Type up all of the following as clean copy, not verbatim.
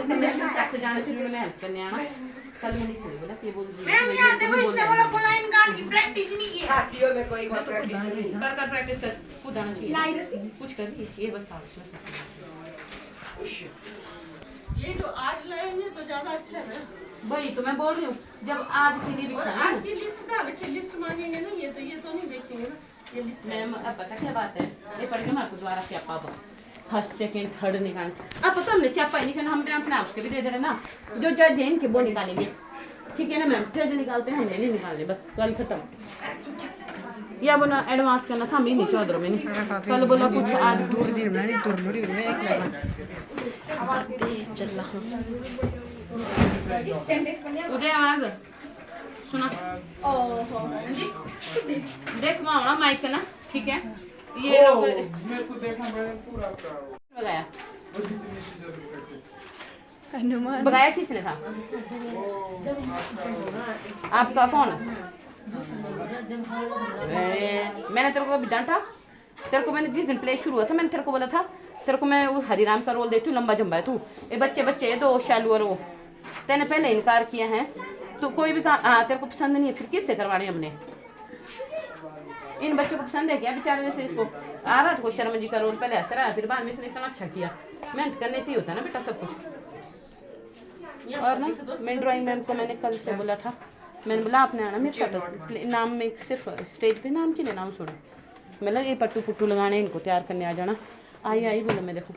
जाने से मैं हेल्प करने आना कल मैंने इसलिए बोला कि बोल दी मैं आते हुए इसने बोला इन गार्ड की प्रैक्टिस नहीं की है हाथियों में कोई प्रैक्टिस नहीं कर प्रैक्टिस कर खुद आना चाहिए कुछ कर ये बस आप ये जो आज लाएंगे तो ज्यादा अच्छा है ना वही तो मैं बोल रही हूँ जब आज के लिए भी और आज की लिस्ट का रखे लिस्ट मांगेंगे ना ये तो नहीं देखेंगे ना ये लिस्ट मैम अब पता क्या बात है ये पढ़ के मैं आपको दोबारा स्यापा फर्स्ट सेकंड थर्ड निकाल अब पता हमने स्यापा ही निकालना हमने अपने आप के भी दे दे रहे ना जो जज है इनके वो निकालेंगे ठीक है ना मैम जज निकालते हैं हमने नहीं निकालने बस कल खत्म या बोला एडवांस करना था मैं नहीं चौधरी में नहीं कल बोला कुछ आज दूर जी बनानी दूर लोड़ी में एक लेवल चल रहा उदय आवाज सुना ओहो जी देख मावड़ा माइक ना ठीक है ये लोग मेरे को देखा मैं पूरा लगाया बगाया किसने था आपका कौन मैंने तेरे को अभी डांटा तेरे को मैंने जिस दिन प्ले शुरू हुआ था मैंने तेरे को बोला था तेरे को मैं वो हरिराम का रोल देती हूँ लंबा जम्बा है तू ये बच्चे बच्चे है दो शालू और वो तेने पहले इनकार किया है तो कोई भी काम तेरे को पसंद नहीं है फिर किससे करवानी हमने इन बच्चों को पसंद है क्या बेचारे जैसे इसको आ रहा था कोई शर्मा जी का रोल पहले ऐसा रहा फिर बाद में इसने इतना अच्छा किया मेहनत करने से ही होता है ना बेटा सब कुछ और ना मैं ड्राइंग मैम को मैंने कल से बोला था मैंने बोला आपने आना मेरे साथ नाम में सिर्फ स्टेज पे नाम के लिए नाम सुनो मतलब ये पट्टू पुट्टू लगाने इनको तैयार करने आ जाना आई बोला मैं देखो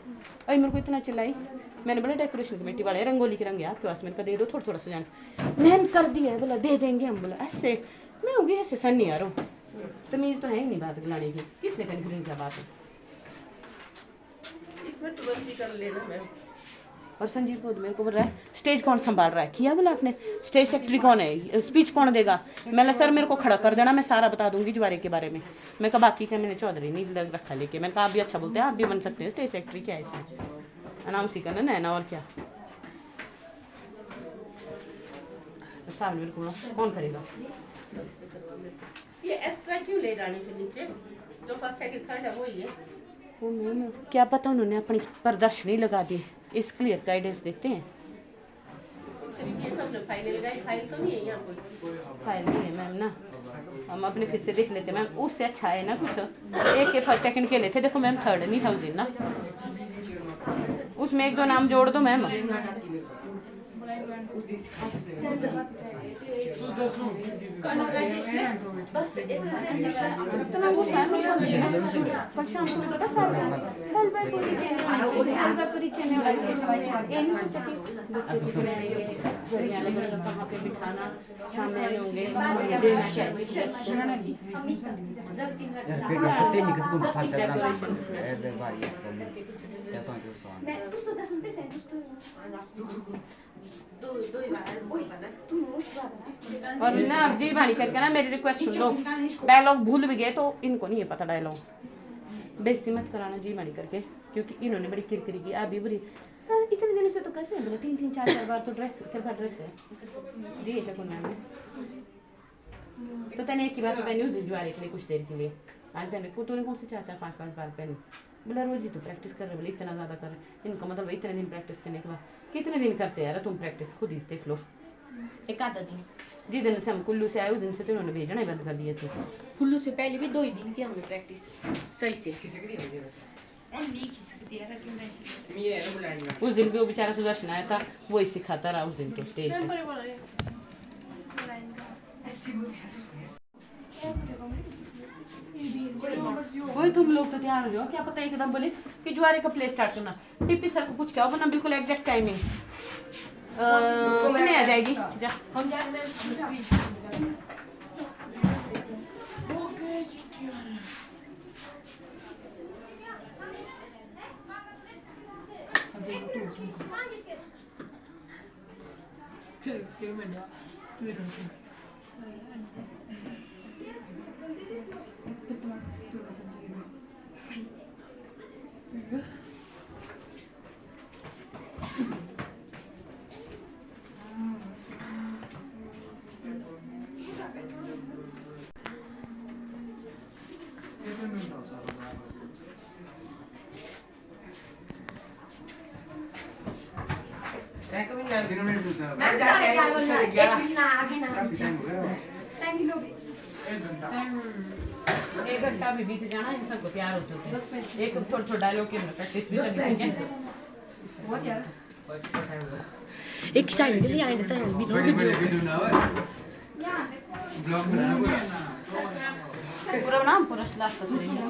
अरे मेरे को इतना चिल्लाई मैंने बोला डेकोरेशन कमेटी वाले रंगोली के रंग आपके पास मेरे को दे दो थोड़ा थोड़ा सजाना मैम कर दिया है बोला दे देंगे हम बोला ऐसे मैं होगी ऐसे सन्नी यार तमीज तो है ही नहीं बात लाने की किसने कन्फ्यूजन क्या बात है इसमें तुरंत ही कर लेना मैम और संजीव खुद मेरे को बोल रहा है स्टेज कौन संभाल रहा है किया बोला आपने स्टेज सेक्रेटरी कौन है स्पीच कौन देगा मैंने सर मेरे को खड़ा कर देना मैं सारा बता दूंगी जुआरे के बारे में मैं कहा बाकी का मैंने चौधरी नहीं लग रखा लेके मैंने कहा आप भी अच्छा बोलते हैं आप भी बन सकते हैं स्टेज सेक्रेटरी क्या है इसमें अनाउंस ही करना नैना और क्या सामने मेरे को कौन करेगा ये एक्स्ट्रा क्यों ले जाने के नीचे जो फर्स्ट सेकंड थर्ड है वही है वो मैम क्या पता उन्होंने अपनी प्रदर्शनी लगा दी इस क्लियर गाइडेंस देते हैं ये सब जो फाइल लगाई फाइल तो नहीं है यहाँ कोई फाइल नहीं है मैम ना हम अपने फिर से देख लेते मैम उससे अच्छा है ना कुछ एक के फर्स्ट सेकंड के लेते देखो मैम थर्ड नहीं था उस दिन ना उसमें एक दो नाम जोड़ दो मैम बस एक इतना वो है कल शाम को बता कल बाय पूरी चैनल वाला ये नहीं सोचा कि बच्चे को घरियाले कहाँ पे बिठाना शाम में होंगे देना चाहिए और ना अब जी बानी करके ना मेरी रिक्वेस्ट सुन लो डायलॉग भूल भी गए तो इनको नहीं है पता डायलॉग बेइज्जती मत कराना जी बानी करके क्योंकि इन्होंने बड़ी किरकिरी की आप भी बुरी इतने दिनों से तो कर रहे हैं बोला 3 4 बार तो ड्रेस तेरे पास ड्रेस है दिए शकुन मैम ने तो तैने एक ही बार पहनी उस दिन ज्वारे के लिए कुछ देर के लिए आज पहने को तूने कौन से 4 4 5 5 बार पहनी बोला रोज ही तो प्रैक्टिस कर रहे बोले इतना ज़्यादा कर रहे इनका मतलब इतने दिन प्रैक्टिस करने के बाद कितने दिन करते यार तुम प्रैक्टिस खुद ही देख लो एक आधा दिन जिस दिन से हम कुल्लू से आए उस दिन से तो उन्होंने भेजना ही बंद कर दिए थे कुल्लू से पहले भी 2 ही दिन की हमने प्रैक्टिस सही से उस दिन भी वो बेचारा सुदर्शन आया था वो ही सिखाता रहा उस दिन तो स्टेज पे वही तुम लोग तो तैयार हो जाओ क्या पता एकदम बोले कि जुआरे का प्ले स्टार्ट करना टिप्पी सर को कुछ क्या होगा ना बिल्कुल एग्जैक्ट टाइमिंग कितने आ जाएगी जा हम जा रहे मैम साढ़े 11 बजे एक मिनट ना आगे ना टाइम लो एक घंटा भी बीत जाना इन सबको तैयार होते होते एक थोड़ा डायलॉग की प्रैक्टिस भी करनी है बहुत यार एक साइड के लिए आए रहता है वीडियो ब्लॉग बनाना पूरा नाम पूरा लास्ट तक करेंगे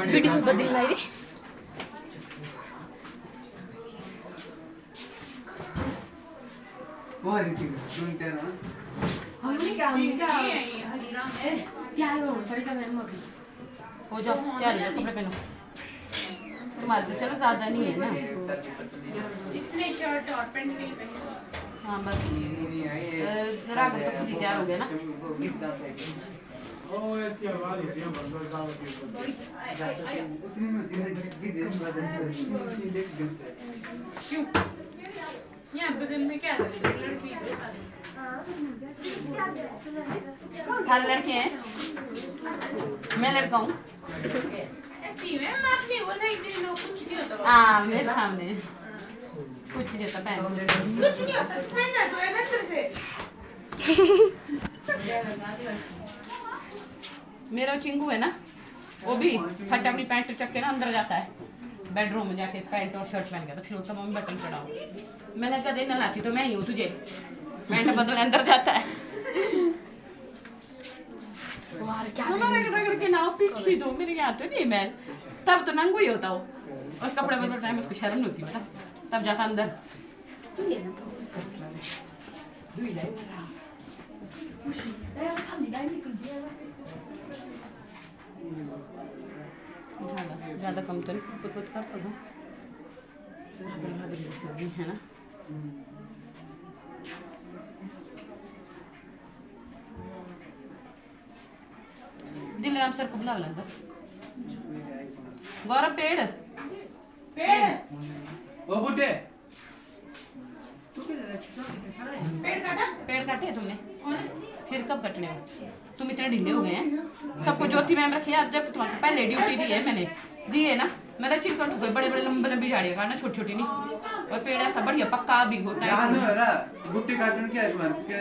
वीडियो बदल लाई रे वो हरी सिंह सुनते ना हमने क्या तैयार हो पड़ेगा मैम अभी हो जाओ तैयार हो कपड़े पहनो तुम्हारे तो चलो ज्यादा नहीं है ना इसने शर्ट और पैंट नहीं पहनी हाँ बस राघव तो खुद ही तैयार हो गया ना ओ ऐसी आवाज है ये बंदर का उतनी में क्यों यहाँ बदल में क्या लगे लड़की सारे लड़के हैं मैं लड़का हूँ ऐसी में आपने बोला एक दिन लोग कुछ नहीं होता हाँ मेरे सामने कुछ नहीं होता पहन कुछ नहीं होता पहनना तो है अंदर से मेरा चिंगू है ना वो भी फटा अपनी पैंट चक के ना अंदर जाता है बेडरूम में जाके पैंट और शर्ट पहन गया तो फिर उसका मम्मी बटन चढ़ाओ मैंने कहा देना लाती तो मैं ही हूँ तुझे पैंट बदल अंदर जाता है वाह क्या हमारा रगड़ के नाव पीछे दो मेरे यहाँ तो नहीं मैं तब तो नंगू ही होता हो और कपड़े बदलता है उसको शर्म नहीं होती बेटा तब जाता अंदर ज्यादा कम तो नहीं कुछ कर सकता है ना दिलराम सर को बुला अंदर गौरव पेड़ पेड़ ओ बुड्ढे पेड़ काटे तुमने फिर कब कटने हो तुम इतने ढीले हो गए हैं सबको ज्योति मैम रखी है जब तुम्हारे पहले ड्यूटी दी है मैंने दी है ना मेरा चिरकट हो गए बड़े बड़े लंबे लंबी झाड़ियाँ काटना छोटी छोटी नहीं और पेड़ ऐसा बढ़िया पक्का भी होता याद है है रा बुड्ढे काटने क्या है तुम्हारे क्या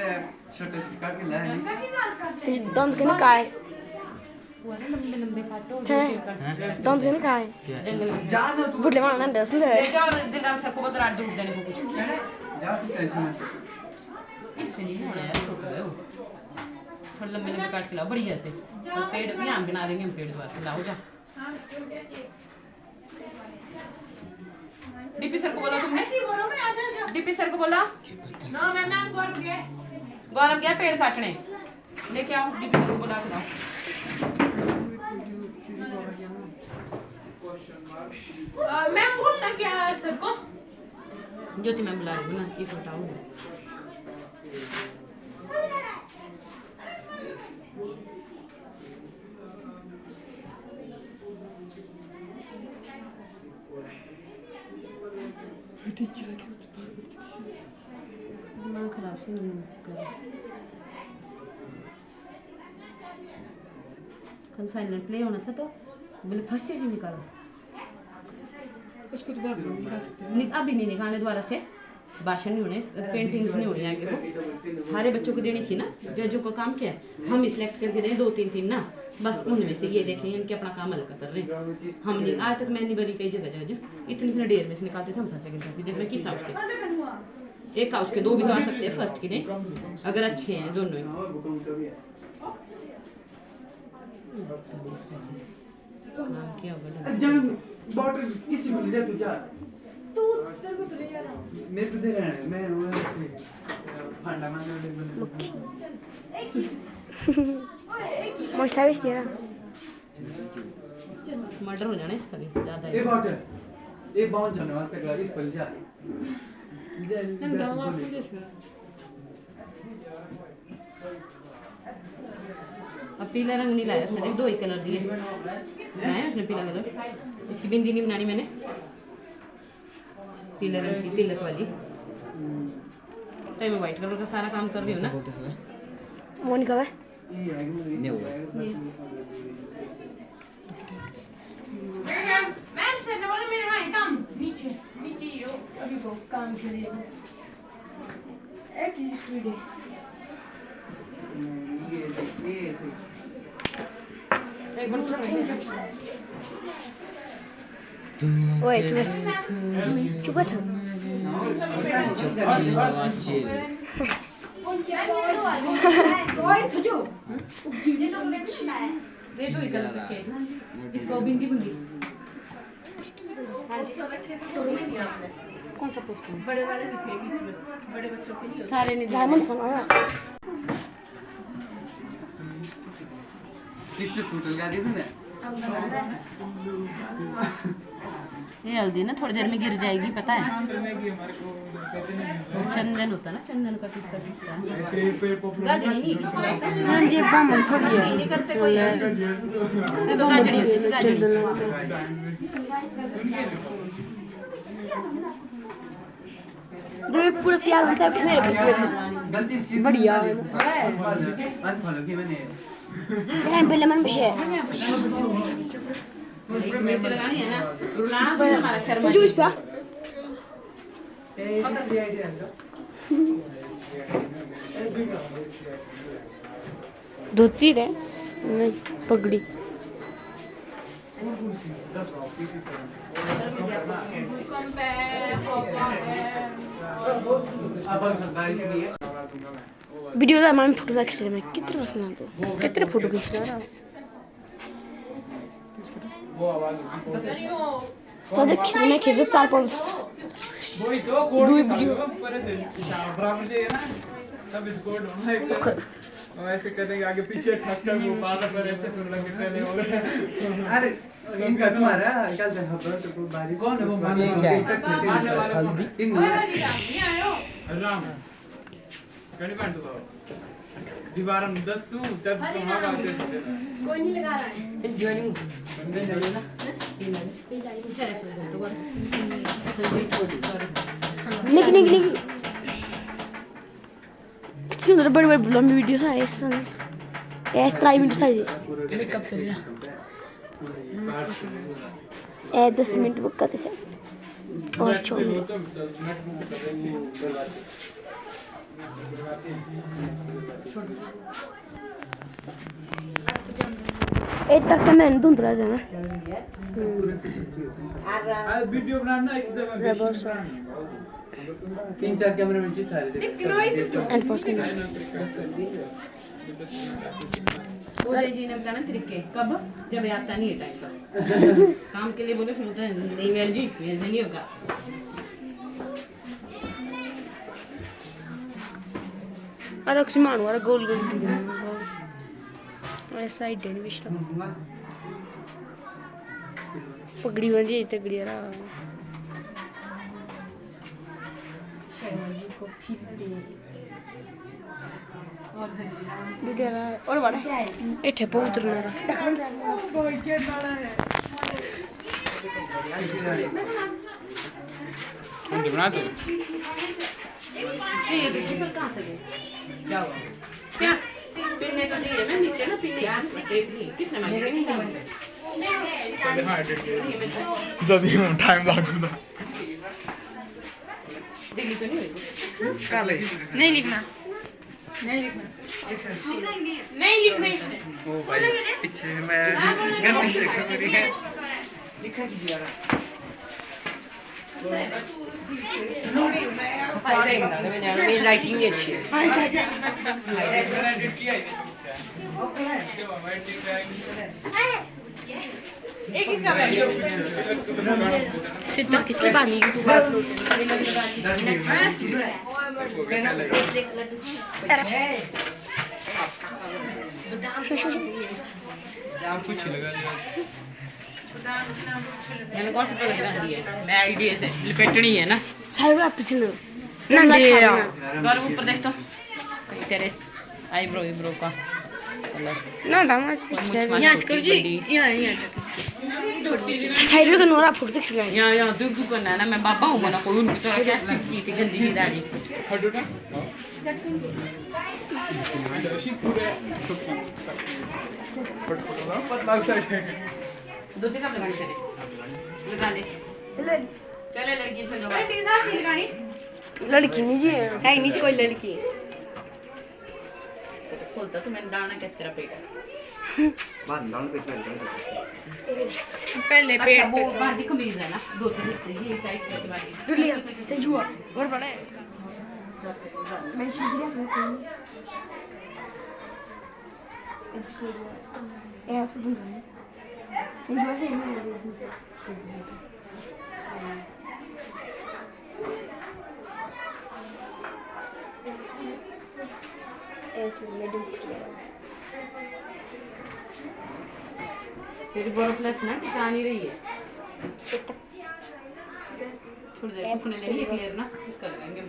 छोटे से काट के लाए से दंत के निकाय लंबे लंबे काटो जो चिरकट दंत के निकाय जंगल में जाना तू बुढ़ले वाला नंदा सुन ले जाओ दिलराम सर को बोल रात दूध देने को कुछ जा तू टेंशन मत इससे नहीं होना यार छोटे हो थोड़ा लंबे लंबे काट के लाओ बढ़िया से और पेड़ भी हम बना देंगे हम पेड़ द्वारा से लाओ जा डीपी सर को बोला तुमने ऐसी बोलो मैं आ जाऊंगा डीपी सर को बोला नो मैम गौरव गए गौरव गया पेड़ काटने लेके आओ डीपी सर को बुला के लाओ मैम बोलना क्या है सर को ज्योति मैम बुला रही हूँ ना ये उठाओ दिमाग खराब से नहीं कर कल फाइनल प्ले होना था तो बोले फर्स्ट से ही निकालो उसको तो बाद में निकाल सकते हैं अभी नहीं निकालने दोबारा से भाषण नहीं होने पेंटिंग्स नहीं होने आगे को सारे बच्चों को देनी थी ना जजों को काम क्या है हम ही सिलेक्ट करके दें 2-3 ना बस उनमें से ये देखें इनके अपना काम अलग कर रहे हैं हम नहीं आज तक मैं नहीं बनी कई जगह जज इतने देर में से निकालते थे हम फर्स्ट सेकंड थर्ड देखना किस हाउस के एक हाउस के 2 भी तो आ सकते हैं फर्स्ट के नहीं अगर अच्छे हैं दोनों ही नाम क्या होगा जब बॉटल किसी को ले जा तू जा तू तेरे को तो ले जा मैं तो दे रहा है मैं वो फंडा मारने मोस्टा भी तेरा मर्डर हो जाना इसका भी ज्यादा ये बॉटल ये बाउंस होने वाला तक इस पर जा दाम आपको कैसे अब पीला रंग नहीं लाया उसने देख 2 ही कलर दिए लाया उसने पीला कलर इसकी बिंदी नहीं बनानी मैंने पीले रंग की तिलक वाली तो मैं व्हाइट कलर का सारा काम कर रही हूँ ना मोनिका भाई मैम सर ने बोला मेरे वहाँ देखो काम के लिए एक चीज वीडियो ये ऐसे एक मिनट ओए चुप चुप ओए सुजो दे दो इधर के इसको बिंदी बिंदी कौन सा पोस्ट बड़े वाले भी थे बीच में, बड़े बच्चों के लिए सारे नहीं डायमंड खाना किसने सूट लगा दी तूने ये हल्दी ना थोड़ी देर में गिर जाएगी पता है चंदन होता है ना चंदन का टिक्का गाजनी नहीं हां जी बामन थोड़ी है नहीं करते कोई है तो गाजनी होती है चंदन जब पूरा तैयार होता है किसने गलती इसकी बढ़िया मत फॉलो की मैंने यार पहले मन पे एक मिनट लगानी है ना रुलाना तो हमारा शर्मा जो इस पे धोती रे नहीं पगड़ी अब बारिश नहीं है वीडियो का मैं फोटो खींच रहा मैं कितने बस बना दो कितने फोटो खींच रहा तो देख मैं खींचे 4-5 दो वीडियो ऐसे करेंगे आगे पीछे ठक ठक वो बार बार ऐसे फिर लगे पहले हो गए अरे इनका तुम्हारा क्या खबर तो कोई बारिश कौन है वो मारने वाला हल्दी राम कहीं बैठ तो दीवार में 10 सु तब वहां बात है कोई नहीं लगा रहा है बंदे चले ना लेकिन कितनी बड़ी बड़ी लंबी वीडियो है ऐसे 3 मिनट साइज मेकअप चल रहा 10 मिनट बुक करते से और छोड़ एक तक तो मैं धुंध रहा जाना वीडियो बनाना एक जगह 3-4 कैमरे में चीज सारे एंड पोस्ट करना उदय जी ने बताना तरीके कब जब आता नहीं है टाइम पर काम के लिए बोले फिर होता है नहीं मैडम जी मेरे से नहीं होगा अरे अक्समान वाला गोल गोल ऐसा ही डेन विश्व पगड़ी बन जाए तगड़ी रहा और बड़ा इठे बहुत उतरना हम बना दो कहाँ से गए क्या हुआ क्या पिन्ने तो दिए मैं नीचे ना पिन्ने किसने मांगे हां एडिट जल्दी में टाइम लगेगा दिल्ली तो नहीं हुई कर ले नहीं लिखना नहीं लिखना नहीं लिखना इसमें ओ भाई पीछे मैं गलती से कर रही है लिखा कीजिए मेरी राइटिंग अच्छी है एक इसका सिद्धर कितनी बानी कुछ लगा दिया मैंने कौन सी पगड़ी बांधी है मैं आईडिया से लिपेटनी है ना सारे आप पिछले घर ऊपर देख तो तेरे आईब्रो ईब्रो का कलर ना दामाज पिछले यहाँ कर जी यहाँ तक इसके साइड में नोरा फोटो खींच रहा यहाँ दुख करना है ना मैं बाबा हूँ ना कोई उनकी तरह क्या की गंदी सी दाढ़ी हटो ना अशी पूरे पतला सा दो तीन कप लगाने तेरे लगा ले चले लड़की से लड़की नहीं जी है नहीं कोई लड़की खोलता तो मैंने डालना किस तरह पेट पहले अच्छा वो बादी कमीज है ना 2-3 हिस्से ये टाइट करके बादी से जुआ और बड़ा है मैं सीधी रह सकती हूँ ए तो दूंगा से जुआ से नहीं तेरी बर्फलेस ना टिका नहीं रही है थोड़ी देर सूखने देंगे क्लियर ना उसका लगाएंगे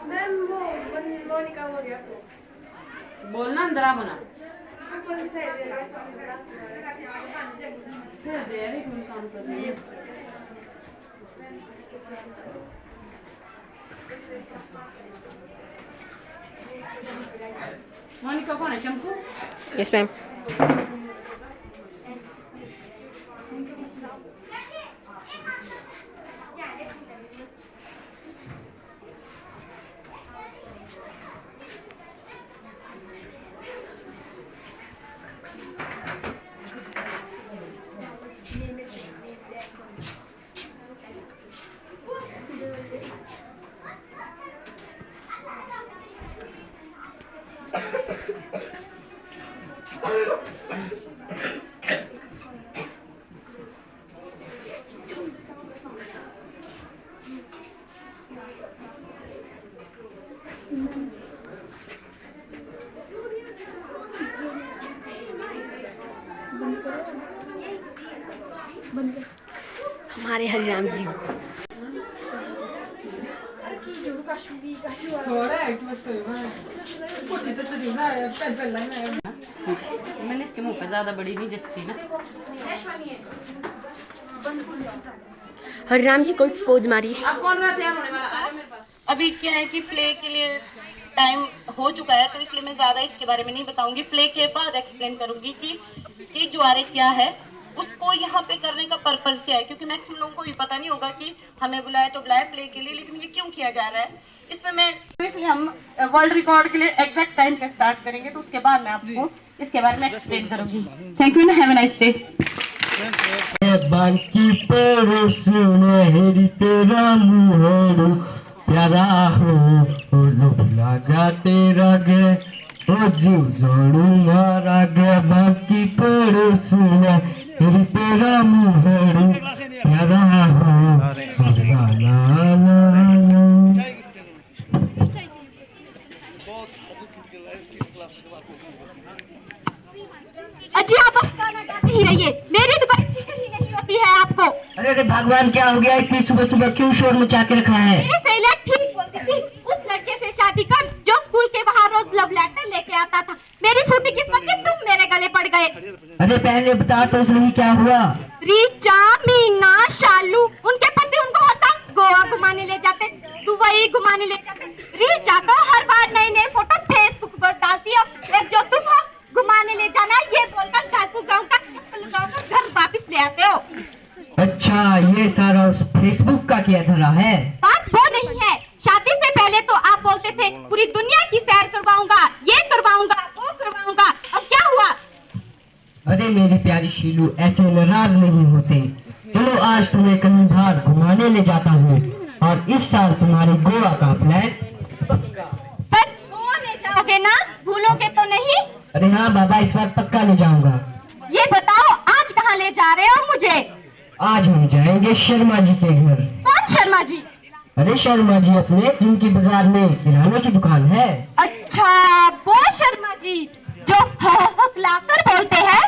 मैम वो मोनिका बोल रही है बोलना अंदर आ बना आपको इस साइड में लास्ट पास फिर दे यार एक मिनट काम कर रही है मोनिका कौन है चंपू यस मैम हमारे हरिराम जी मैंने इसके मुंह पे ज्यादा बड़ी नहीं जचती ना हरिराम जी कोई पोज मारी अब कौन रहा तैयार होने वाला आ मेरे पास अभी क्या है कि प्ले के लिए टाइम हो चुका है तो इसलिए मैं ज़्यादा इसके बारे में नहीं बताऊंगी। प्ले के बाद एक्सप्लेन करूंगी कि जुआरे क्या है, उसको यहाँ पे करने का पर्पस क्या है, क्योंकि मैक्सिमम लोगों को ये पता नहीं होगा कि हमें बुलाया तो बुलाया प्ले के लिए, लेकिन ये क्यों किया जा रहा है इस पर मैं तो इसलिए हम वर्ल्ड रिकॉर्ड के लिए एग्जैक्ट टाइम पे स्टार्ट करेंगे, तो उसके बाद मैं आपको इसके बारे में एक्सप्लेन करूंगी। Thank you, have a nice day. बाकी पर सुनहरी तेरा मुहरो प्यारा हो लगा तेरा गे ओ जीव जोड़ू मारा गे बाकी पर सुनहरी तेरा मुहरो प्यारा हो अजी आप बस गाना गाते ही रहिए, मेरी दुकान फिक्र ही नहीं होती है आपको। अरे भगवान क्या हो गया, इतनी सुबह सुबह क्यों शोर मचा के रखा है? मेरी सहेलियां ठीक बोलती थी, उस लड़के से शादी कर जो स्कूल के बाहर रोज लव लेटर लेके आता था। मेरी फूटी किस्मत कि तुम मेरे गले पड़ गए। अरे पहले बता तो सही क्या हुआ? रीचा, मीना, शालू, उनके पति उनको हर साल गोवा घुमाने ले जाते, दुबई घुमाने ले जाते। रीचा तो हर बार नए नए फोटो फेसबुक पर डालती है, एक जो तुम हो घुमाने ले जाना ये बोलकर ठाकुर गाँव का घर वापिस ले आते हो। अच्छा, ये सारा उस फेसबुक का क्या धरा है? बात वो नहीं है, शादी से पहले तो आप बोलते थे पूरी दुनिया की सैर करवाऊंगा, ये करवाऊंगा, वो करवाऊंगा, अब क्या हुआ? अरे मेरी प्यारी शीलू, ऐसे नाराज नहीं होते। चलो आज तुम्हें कहीं बाहर घुमाने ले जाता हूँ और इस साल तुम्हारे गोवा का प्लान पक्का। सच गोवा ले जाओगे ना, भूलोगे तो नहीं? अरे हाँ बाबा, इस बार पक्का ले जाऊंगा। ये बताओ आज कहाँ ले जा रहे हो मुझे? आज हम जाएंगे शर्मा जी के घर। कौन शर्मा जी? अरे शर्मा जी अपने, जिनकी बाजार में किराने की दुकान है। अच्छा, वो शर्मा जी जो हकलाकर बोलते हैं?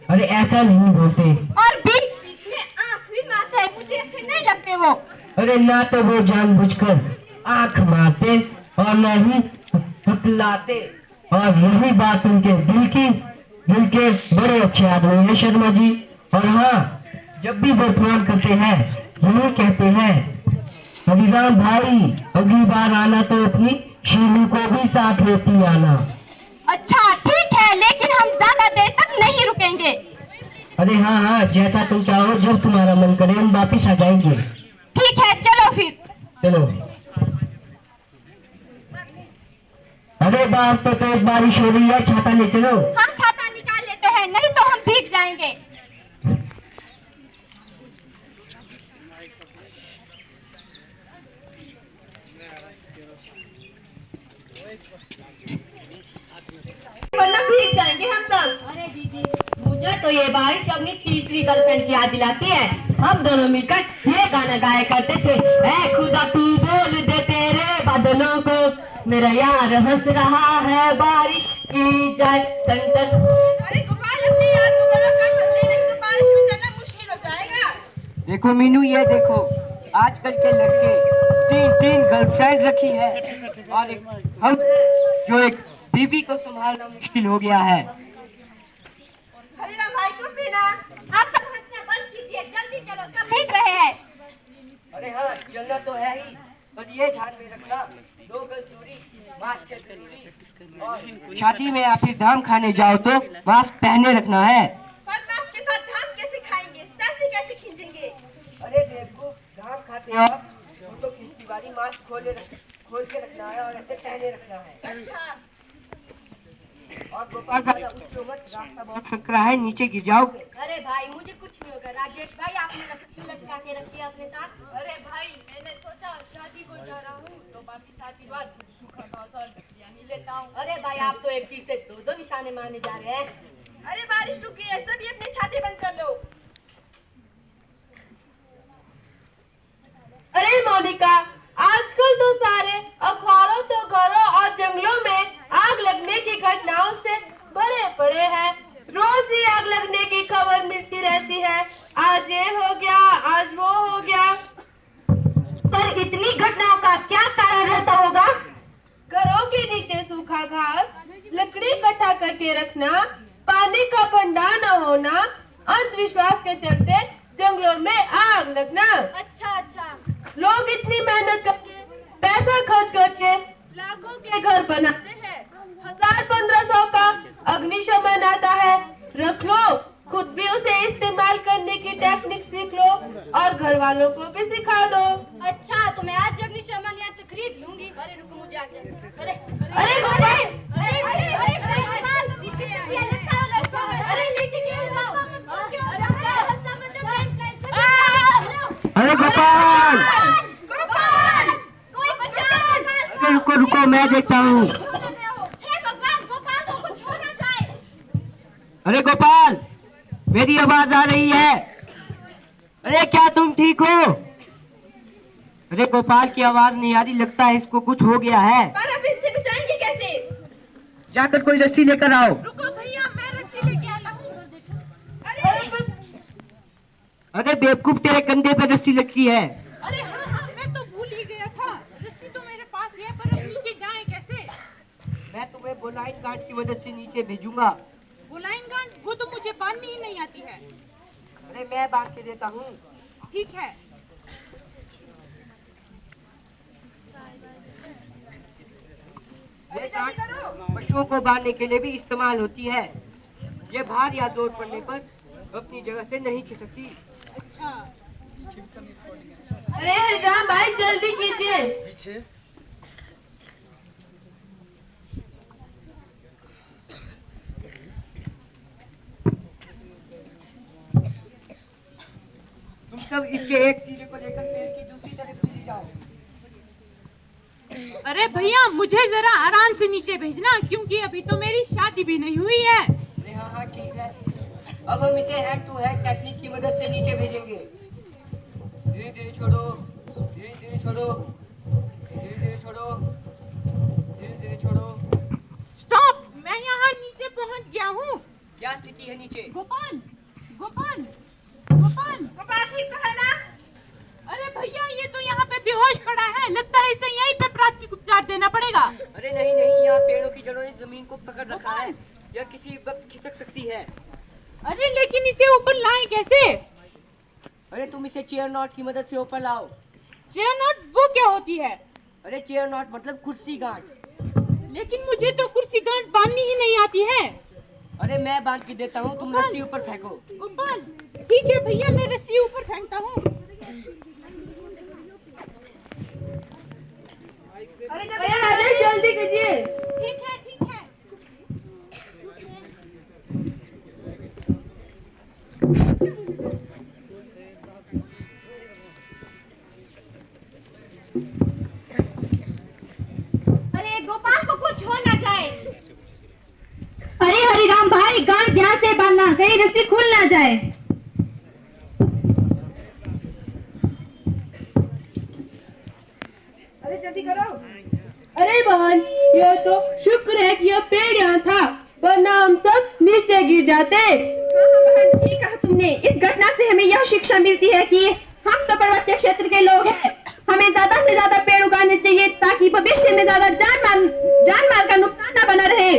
अरे ऐसा नहीं बोलते। और बीच बीच में आँख भी मारते हैं, मुझे अच्छे नहीं लगते वो। अरे ना तो वो जानबूझकर आंख मारते और न ही हकलाते, और यही बात उनके दिल के बड़े अच्छे आदमी है शर्मा जी। और हाँ, जब भी वो फोन करते हैं यही कहते हैं, हरिराम भाई अगली बार आना तो अपनी शीलू को भी साथ लेती आना। अच्छा ठीक है, लेकिन हम ज्यादा देर तक नहीं रुकेंगे। अरे हाँ हाँ, जैसा तुम चाहो, जब तुम्हारा मन करे हम वापिस आ जाएंगे। ठीक है चलो फिर। चलो। अरे बाहर तो तेज बारिश हो रही है, छाता ले चलो। हम छाता निकाल लेते हैं, नहीं तो हम भीग जाएंगे। वरना भीग जाएंगे हम सब। अरे दीदी, मुझे तो ये बारिश अपनी तीसरी गर्लफ्रेंड की याद दिलाती है। हम दोनों मिलकर ये गाना गाया करते थे, ऐ खुदा तू बोल दे तेरे बादलों को, मेरा यार हंस रहा है बारिश की जाए टन टन। अरे गोपाल, अपनी याद को बड़ा कर सकते, नहीं तो बारिश में चलना मुश्किल हो जाएगा। देखो मीनू, ये देखो आजकल के लड़के तीन गर्लफ्रेंड रखी है, और हम जो एक बीबी को संभालना मुश्किल हो गया है। हरिराम भाई तुम भी ना, आप सब हंसना बंद कीजिए, जल्दी चलो, सब भीग रहे हैं। अरे हाँ, चलना तो है ही, पर ये ध्यान में रखना, 2 गज दूरी, मास्क है जरूरी, और शादी में या फिर धाम खाने जाओ तो मास्क पहने रखना है। पर मास्क के साथ धाम कैसे खाएंगे, सेल्फी कैसे खींचेंगे? अरे बेवकूफ, धाम खाते हो तो पिछली बारी मास्क खोल के रखना है और ऐसे पहने रखना है। अच्छा। और गोपाल दादा, उसको मत, रास्ता बहुत सकरा है, नीचे गिर जाओगे। अरे भाई मुझे कुछ नहीं होगा। राजेश भाई, आपने रस्सी लटका के रखी है अपने साथ। अरे भाई, मैंने सोचा शादी को जा रहा हूँ तो बाकी शादी बाद सूखा घास और लकड़ियाँ ही लेता हूँ। अरे भाई, आप तो एक चीज से 2 निशाने मारने जा रहे हैं। अरे बारिश रुकी है, सभी अपनी छाती बंद कर लो। अरे मोनिका, आजकल तो सारे अखबारों तो घरों और जंगलों में आग लगने की घटनाओं से भरे पड़े हैं। रोज ही आग लगने की खबर मिलती रहती है, आज ये हो गया, आज वो हो गया। पर इतनी घटनाओं का क्या कारण रहता होगा? घरों के नीचे सूखा घास, लकड़ी इकट्ठा करके रखना, पानी का भंडार न होना, अंधविश्वास के चलते जंगलों में आग लगना। अच्छा अच्छा। लोग इतनी मेहनत करके, पैसा खर्च करके लाखों के घर बनाते हैं, 1000-1500 का अग्निशमन आता है। रख लो, खुद भी उसे इस्तेमाल करने की टेक्निक सीख लो और घर वालों को भी सिखा दो। अच्छा, तो मैं आज अग्निशमन यंत्र खरीद लूंगी। अरे रुको, मुझे आगे। अरे अरे गोपाल, अरे अरे अरे अरे गोपाल, अरे रुको रुको, मैं देखता हूँ। अरे गोपाल, मेरी आवाज आ रही है? अरे क्या तुम ठीक हो? अरे गोपाल की आवाज नहीं आ रही, लगता है इसको कुछ हो गया है। पर अब इससे बचाएंगे कैसे? जाकर कोई रस्सी लेकर आओ। रुको भैया, मैं रस्सी लेके आता हूँ। अरे बेवकूफ, तेरे कंधे पे रस्सी लटकी है। अरे हाँ, मैं तो भूल ही गया था, रस्सी तो मेरे पास है, पर अब नीचे जाएं कैसे? मैं तुम्हें बोलाइन गांठ की मदद से नीचे भेजूंगा। बुलाइन गांठ, वो तो मुझे बांधनी ही नहीं आती है। अरे मैं बांध के देता हूँ। ठीक है। ये गांठ पशुओं को बांधने के लिए भी इस्तेमाल होती है। ये भार या जोर पड़ने पर अपनी जगह से नहीं खिसकती। अच्छा। अरे हरिराम भाई, जल्दी कीजिए। तुम सब इसके एक सिरे को लेकर पेड़ की दूसरी तरफ चले जाओ। अरे भैया, मुझे जरा आराम से नीचे भेजना, क्योंकि अभी तो मेरी शादी भी नहीं हुई है। अरे हाँ हाँ ठीक है। अब हम इसे हैंड टू हैंड टेक्निक की मदद से नीचे भेजेंगे। धीरे धीरे छोड़ो, धीरे धीरे छोड़ो, धीरे धीरे छोड़ो, धीरे धीरे छोड़ो। स्टॉप, मैं यहाँ नीचे पहुँच गया हूँ। क्या स्थिति है नीचे? गोपाल, गोपाल, गोपाल, गोपाल ठीक तो है ना? अरे भैया, ये तो यहाँ पे बेहोश पड़ा है, लगता है इसे यहीं पे प्राथमिक उपचार देना पड़ेगा। अरे नहीं नहीं, यहाँ पेड़ों की जड़ों ने जमीन को पकड़ रखा है, यह किसी वक्त खिसक सकती है। अरे लेकिन इसे ऊपर लाएं कैसे? अरे तुम इसे चेयर नॉट की मदद से ऊपर लाओ। चेयर नॉट वो क्या होती है? अरे चेयर नॉट मतलब कुर्सी गांठ। लेकिन मुझे तो कुर्सी गांठ बांधनी ही नहीं आती है। अरे मैं बांध के देता हूँ, तुम रस्सी ऊपर फेंको। गोपाल ठीक है भैया, मैं रस्सी ऊपर फेंकता हूँ। अरे राजेश जल्दी कीजिए। ठीक है ठीक है। अरे गोपाल को कुछ हो ना जाए। अरे हरिराम भाई, गांठ ध्यान से बांधना, कहीं रस्सी खुल ना जाए। अरे जल्दी करो। अरे बहन, यह तो शुक्र है कि यह पेड़ यहाँ था, वरना हम सब नीचे गिर जाते। हाँ बहन, ठीक कहा तुमने। इस घटना से हमें यह शिक्षा मिलती है कि हम तो पर्वतीय क्षेत्र के लोग हैं, हमें ज्यादा से ज्यादा पेड़ उगाने चाहिए ताकि भविष्य में ज्यादा जान माल का नुकसान न बना रहे।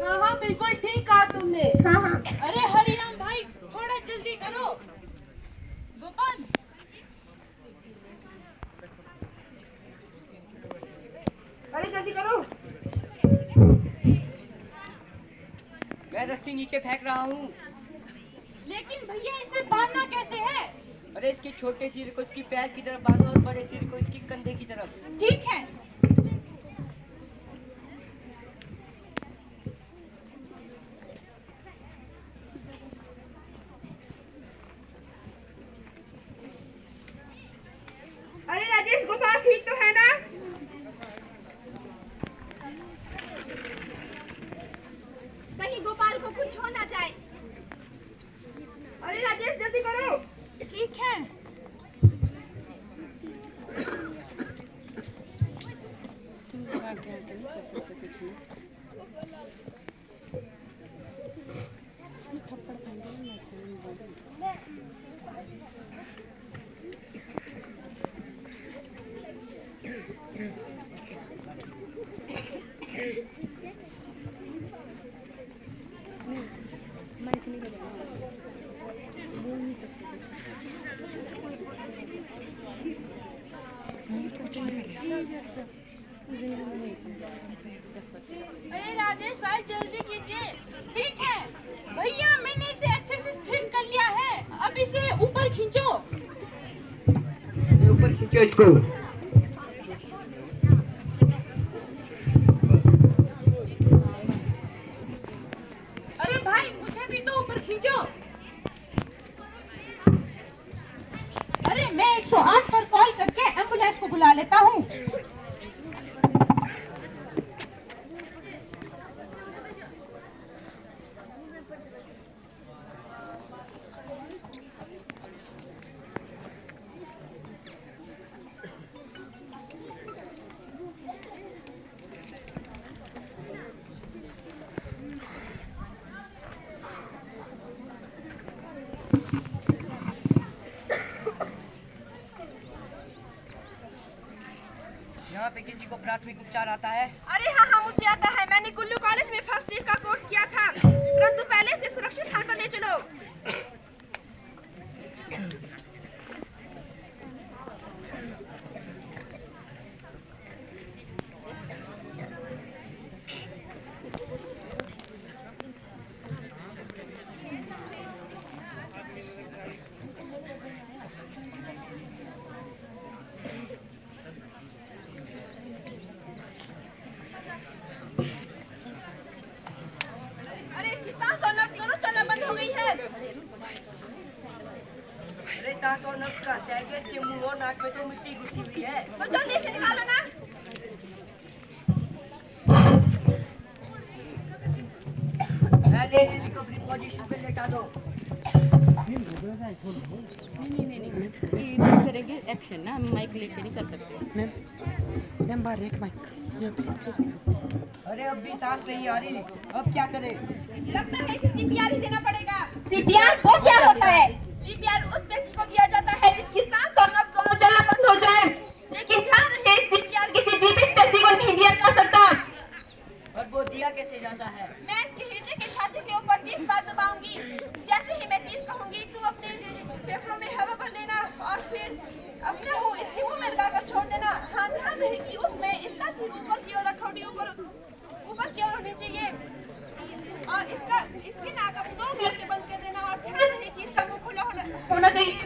हाँ हाँ बिल्कुल ठीक कहा तुमने। हाँ हाँ। अरे हरिराम भाई थोड़ा जल्दी करो। गोपाल अरे जल्दी करो। मैं रस्सी नीचे फेंक रहा हूँ। लेकिन भैया इसे बांधना कैसे है? अरे इसके छोटे सिर को इसकी पैर की तरफ बांधो और बड़े सिर को इसकी कंधे की तरफ। ठीक है। अरे राजेश, गोपाल ठीक तो है ना? कहीं गोपाल को कुछ हो ना जाए। अरे राजेश जल्दी करो। ठीक है। अरे राजेश भाई जल्दी कीजिए। ठीक है भैया, मैंने इसे अच्छे से स्थिर कर लिया है, अब इसे ऊपर खींचो। ऊपर खींचो इसको। अरे भाई मुझे भी तो ऊपर खींचो। अरे मैं 108 पर कॉल करके एम्बुलेंस को बुला लेता हूँ। यहाँ पे किसी को प्राथमिक उपचार आता है? अरे हाँ हाँ मुझे आता है, मैंने कुल्लू कॉलेज में फर्स्ट एड का कोर्स किया था, परंतु पहले से सुरक्षित स्थान पर ले चलो। अरे सांस और नब्ज कहाँ से आएगी? इसके मुंह और नाक में तो मिट्टी घुसी हुई है। तो जल्दी से निकालो ना। पहले इसे रिकवरी पोजीशन पे लेटा दो। नहीं करेंगे एक्शन ना, माइक लेके नहीं कर सकते। मैम बाहर एक माइक। अरे अब भी सांस नहीं आ रही, अब क्या करें? लगता है कि सीपीआर ही देना पड़ेगा। सीपीआर वो क्या होता है? सीपीआर उस व्यक्ति को दिया जाता है जिसकी सांस और नब्ज दोनों चलना बंद हो जाए। लेकिन ध्यान रहे, सीपीआर किसी जीवित व्यक्ति को नहीं दिया जा सकता। और वो दिया कैसे जाता है? मैं इसके हृदय के छाती के ऊपर 30 बार दबाऊंगी। जैसे ही मैं 30 कहूंगी, तू अपने फेफड़ों में हवा भर लेना। होनी चाहिए। और इसके नाक अब 2 मिनट से बंद कर देना और ध्यान रहे कि इसका मुंह खुला होना चाहिए।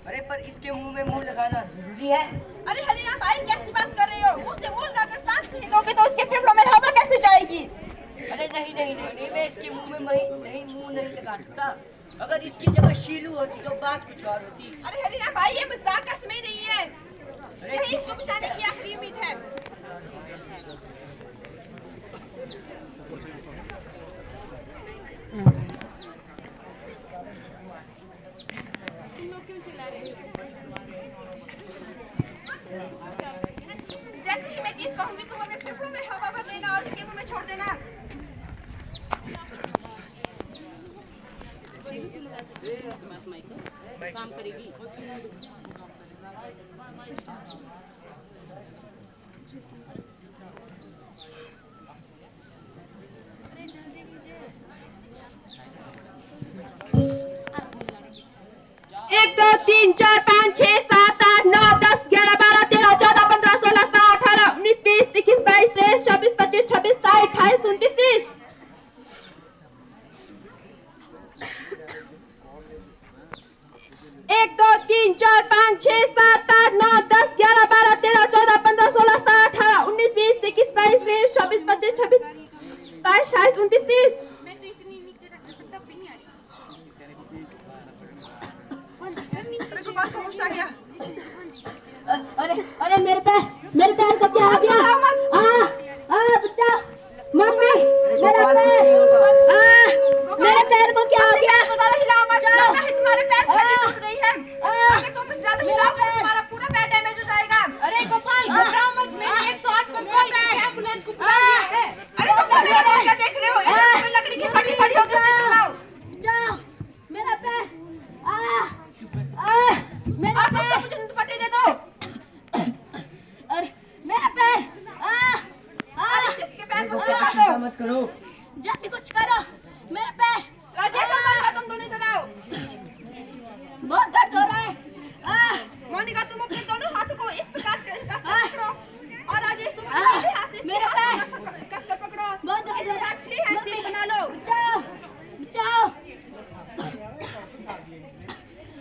अरे पर इसके मुंह में मुंह लगाना जरूरी है। अरे हरिराम भाई कैसी बात कर रहे हो? मुंह से मुंह लगाकर सांस नहीं दोगे तो उसके फेफड़ों में हवा कैसे जाएगी? अरे नहीं, मैं इसके मुंह में मुंह नहीं लगा सकता। अगर इसकी जगह शीलू होती तो बात कुछ और होती। अरे हरिराम भाई ये मजाक का समय नहीं है। अरे यही इसको बचाने की आखिरी उम्मीद है। जैसे ही मैं चीज कहूंगी तुम अपने फेफड़ों में हवा भर लेना और उसके मुंह में छोड़ देना। काम करेगी। एक 2 3 4 5 6 7 8 9 10 11 12 13 14 15 16 17 18 19 20 21 22 23 24 25 26 27 28 29 30। एक 2 3 4 5 6 7 8 9 10 11 12 13 14 15 16 17 18 19 20 21 22 23 24 25 26 27 28 29 30। अरे मेरे पैर को क्या हो गया? बच्चा, मम्मी मेरा पैर, मेरे पैर को क्या हो गया? तुम्हारे पैर टूट गई है। अगर तुम इससे ज्यादा हिलाओगे तो तुम्हारा पूरा पैर डैमेज हो जाएगा। अरे गोपाल घबराओ मत, मैंने 108 पर कॉल करके एम्बुलेंस को बुला दिया है। अरे तुम क्या देख रहे हो? इसमें लकड़ी की फटी पड़ी हो, जल्दी बुलाओ। जाओ, मेरा पैर, मेरा पैर, मुझे पट्टी दे दो। अरे मेरा पैर, इसके पैर को सुला दो। मत करो। जल्दी कुछ करो, मेरा पैर। राजेश और मोनिका तुम दोनों इधर आओ। बहुत दर्द हो रहा है। मोनिका तुम अपने दोनों हाथों को इस प्रकार से कसकर पकड़ो और राजेश तुम अपने हाथ से मेरे पैर कसकर पकड़ो। बहुत दर्द हो रहा है। 3 हैंड सील बना लो। बचाओ।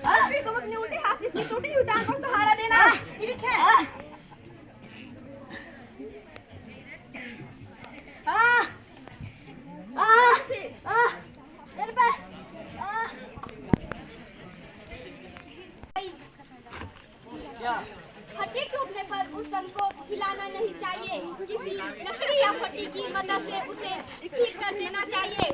और फिर तुम अपने उल्टे हाथ से इसकी टूटी हुई टांग को सहारा देना। ठीक है। मेरे पैर। हड्डी टूटने पर उस अंग को हिलाना नहीं चाहिए। किसी लकड़ी या फट्टी की मदद से उसे ठीक कर देना चाहिए।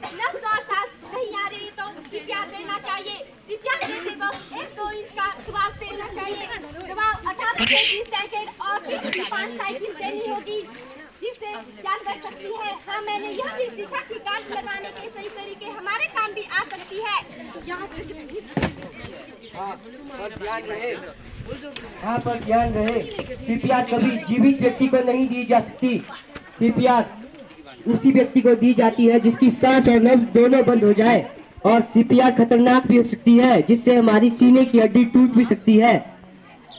नब्ज और सांस नहीं आ रही तो सीपीआर देना चाहिए। सीपीआर देते वक्त 1-2 इंच का दबाव देना चाहिए। दबाव 18 से 20 सेकंड और 5 साइकिल देनी होगी जिससे जान बच सकती है। हाँ, मैंने यह भी सीखा कि गांठ लगाने के सही तरीके हमारे काम भी आ सकती है। हाँ, पर ध्यान रहे, सीपीआर कभी जीवित व्यक्ति को नहीं दी जा सकती। सीपीआर उसी व्यक्ति को दी जाती है जिसकी सांस और नब्ज दोनों बंद हो जाए। और सीपीआर खतरनाक भी हो सकती है, जिससे हमारी सीने की हड्डी टूट भी सकती है।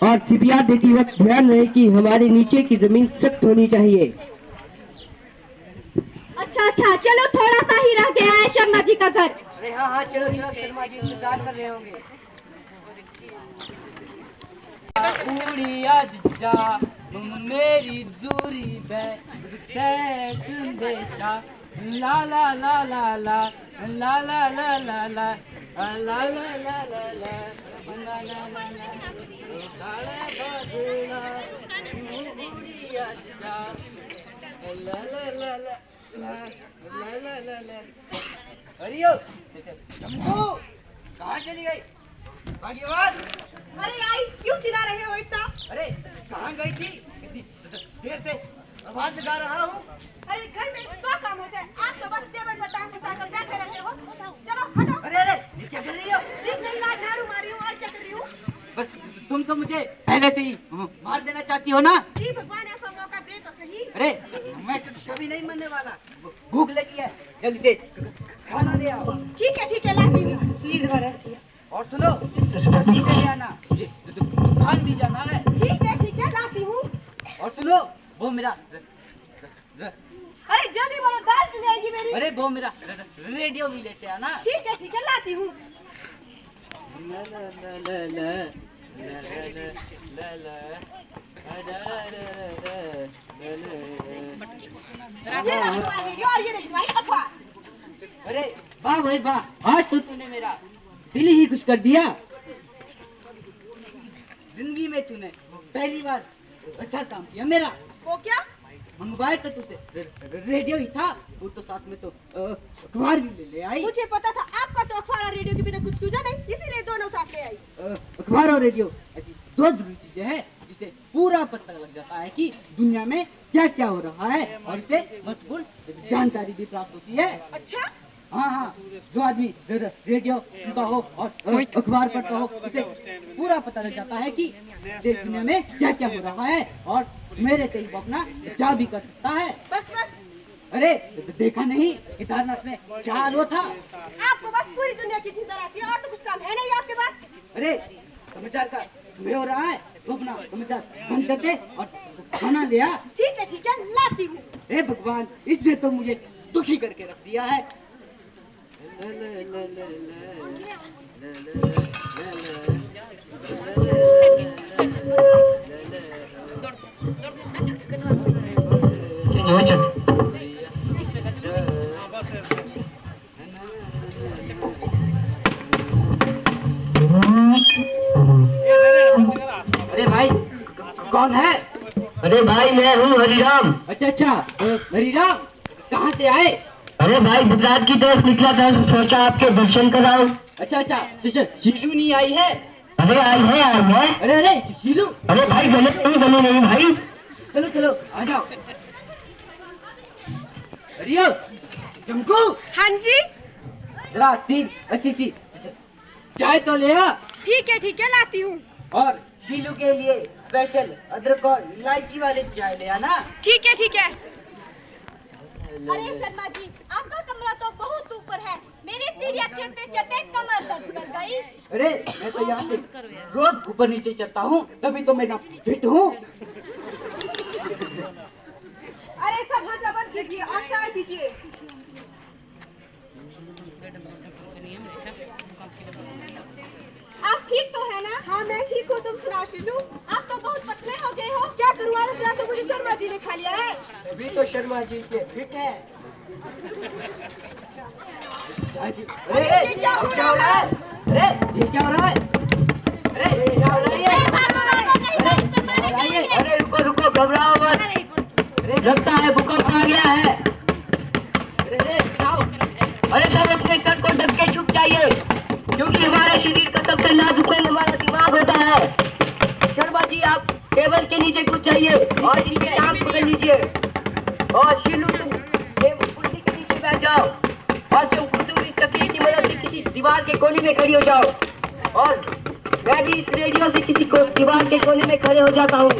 और सीपीआर देती वक्त ध्यान रहे कि हमारे नीचे की जमीन सख्त होनी चाहिए। अच्छा, चलो थोड़ा सा ही रह गया है शर्मा जी का घर। अरे हाँ, चलो शर्मा जी इंतजार कर रहे होंगे। उड़िया जा मेरी दूरी संदेशा ला ला ला ला ला ला ला ला ला ला ला ला ला अरे कहाँ चली गई भाग्यवान? अरे आई क्यों चिल्ला रहे हो इतना? अरे कहाँ गई थी? इतनी देर से आवाज लगा रहा हूँ। अरे घर में 100 काम होते हैं, आप तो बस टेबल पर टांग घुसाकर बैठे रहते हो। चलो हटो। अरे ये क्या कर रही हो? देख नहीं रहा, झाड़ू मारी हूँ और क्या कर रही हूँ? बस तुम तो मुझे पहले से ही मार देना चाहती हो ना? जी भगवान ऐसा मौका दे तो सही। अरे मैं तो कभी नहीं मरने वाला। भूख लगी है, जल्दी से खाना ले आओ। ठीक है लाती हूँ। नींद भर है। और सुनो, जल्दी से ले आना, मुझे दुकान भी जाना है। ठीक है लाती हूँ। और सुनो, वो मेरा अरे जल्दी बोलो, दाल चली जाएगी मेरी। अरे वो मेरा रेडियो भी लेते हैं ना। ठीक है लाती हूँ। ये भाई अखबार। अरे वाह भाई वाह, आज तो तूने मेरा दिल ही खुश कर दिया। जिंदगी में तूने पहली बार अच्छा काम किया मेरा। वो क्या? मंगवाया तो तुझे रेडियो ही था, और तो साथ में तो अखबार भी ले आई। मुझे पता था आपका तो अखबार और रेडियो के बिना कुछ सूझा नहीं, इसीलिए दोनों साथ ले आई। अखबार और रेडियो ऐसी दो जरूरी चीजें हैं जिससे पूरा पता लग जाता है कि दुनिया में क्या क्या हो रहा है, और इससे महत्वपूर्ण जानकारी भी प्राप्त होती है। अच्छा? हाँ, जो आदमी रेडियो सुनता हो और अखबार पढ़ता हो, उसे पूरा पता लग जाता है कि देश दुनिया में क्या क्या हो रहा है, और मेरे से वो अपना बचाव भी कर सकता है। बस अरे देखा नहीं केदारनाथ में क्या हाल हुआ था? आपको बस पूरी दुनिया की चिंता रहती है, और तो कुछ काम है नहीं आपके पास। अरे समाचार का समय हो रहा है, तो अपना समाचार बंद कर दे और खाना ले आ। ठीक है लाती हूँ। हे भगवान, इसने तो मुझे दुखी करके रख दिया है। अरे भाई कौन है? अरे भाई मैं हूँ हरिराम। अच्छा हरिराम, कहाँ से आए? अरे भाई गुजरात की तरफ निकला था, सोचा आपके दर्शन कराऊं। अच्छा शीलू नहीं आई है? अरे आई है। अरे शीलू, अरे भाई गलत नहीं बनी नहीं भाई। चलो आ जाओ। हरियो चमकू। हाँ जी। जरा तीन अच्छी सी चाय तो ले आ। ठीक है लाती हूँ। और शीलू के लिए स्पेशल अदरक और इलायची वाले चाय ले आना। ठीक है। अरे शर्मा जी, आपका कमरा तो बहुत ऊपर है, मेरी सीढ़ियाँ चढ़ते चढ़ते कमर दर्द कर गई। अरे मैं तो यहाँ से रोज ऊपर नीचे चढ़ता हूँ, तभी तो मैं ना फिट हूँ। अरे सब हंसा बंद कीजिए और चाय पीजिए। आप ठीक तो है ना? हाँ मैं ठीक हूँ, तुम सुनाओ शीलू। आप तो बहुत पतले हो गए हो। क्या करूँ, आधा से तो मुझे शर्मा जी ने खा लिया है। अभी तो शर्मा जी के फिट है। अरे ये क्या हो रहा है? अरे ये क्या हो रहा है? अरे रुको घबराओ मत, लगता है भूकंप आ गया है। अरे सब अपने सर को ढक के छुप जाइए, क्योंकि हमारे शरीर का सबसे नाजुक अंग हमारा दिमाग होता है। शर्मा जी आप टेबल के नीचे घुस जाइए और इसकी टांग पकड़ लीजिए, और शीलू तुम कुर्सी के नीचे बैठ जाओ, और तुम इस तकिए की मदद से किसी दीवार के कोने में खड़ी हो जाओ, और मैं भी इस रेडियो से किसी को दीवार के कोने में खड़े हो जाता हूँ।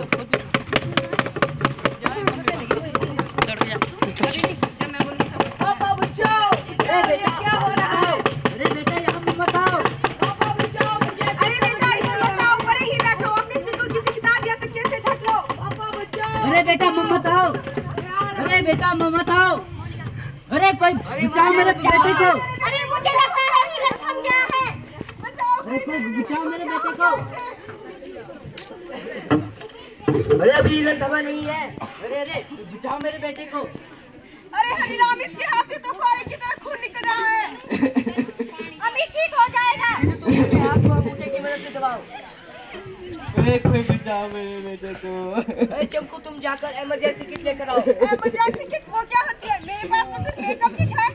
पापा बचाओ, क्या हो रहा है? अरे बेटा यहाँ पे मत आओ। पापा बचाओ मुझे। अरे बेटा इधर मत आओ, ऊपर ही बैठो, अपने सिर को किसी किताब या तकिए से ढक लो। पापा बचाओ। अरे बेटा मत आओ। अरे बेटा मत आओ। अरे कोई बचाओ मेरे बेटे को। अरे मुझे लगता है कि थम गया है। अरे कोई बचाओ मेरे बेटे को। अरे अभी इधर समय नहीं है। अरे बचाओ मेरे बेटे को। अरे हरिराम, इसके हाथ से तो फौरन की तरह खून निकल रहा है। अभी ठीक हो जाएगा। तुम अपने हाथ को अंगूठे की मदद से दबाओ। अरे कोई बचाओ मेरे बेटे को। अरे चमकू तुम जाकर इमरजेंसी किट लेकर आओ। इमरजेंसी किट वो क्या होती है? मेरे पास तो सिर्फ मेकअप किट है।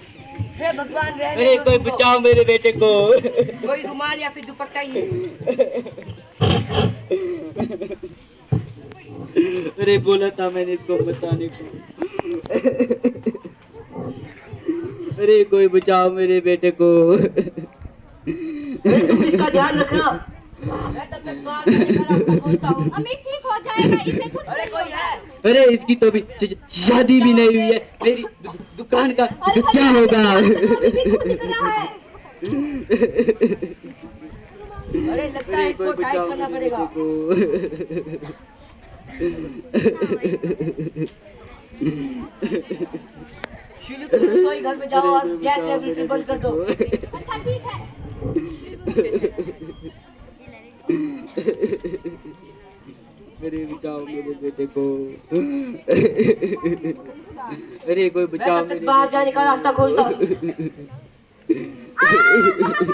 हे भगवान रहने अरे दो कोई तुमको। बचाओ मेरे बेटे को। कोई रुमाल या फिर दुपट्टा ही। अरे बोला था मैंने इसको बताने को। अरे कोई बचाओ मेरे बेटे को। तुम इसका ध्यान रखना, मैं तब तक बाहर जाने का रास्ता खोजता हूँ। अभी ठीक हो जाएगा, इसे कुछ अरे नहीं कोई होगा। है? अरे इसकी तो भी शादी भी नहीं हुई है, मेरी दुकान का क्या होगा? निकल रहा है। अरे लगता है इसको टाइट करना पड़ेगा। शीलू तुम रसोई घर में जाओ और गैस रेगुलेटर बंद कर दो। अच्छा ठीक है। अरे बचाओ मेरे बेटे को। अरे कोई बचाओ। मैं तब तक बाहर जाने का रास्ता खोजता हूँ।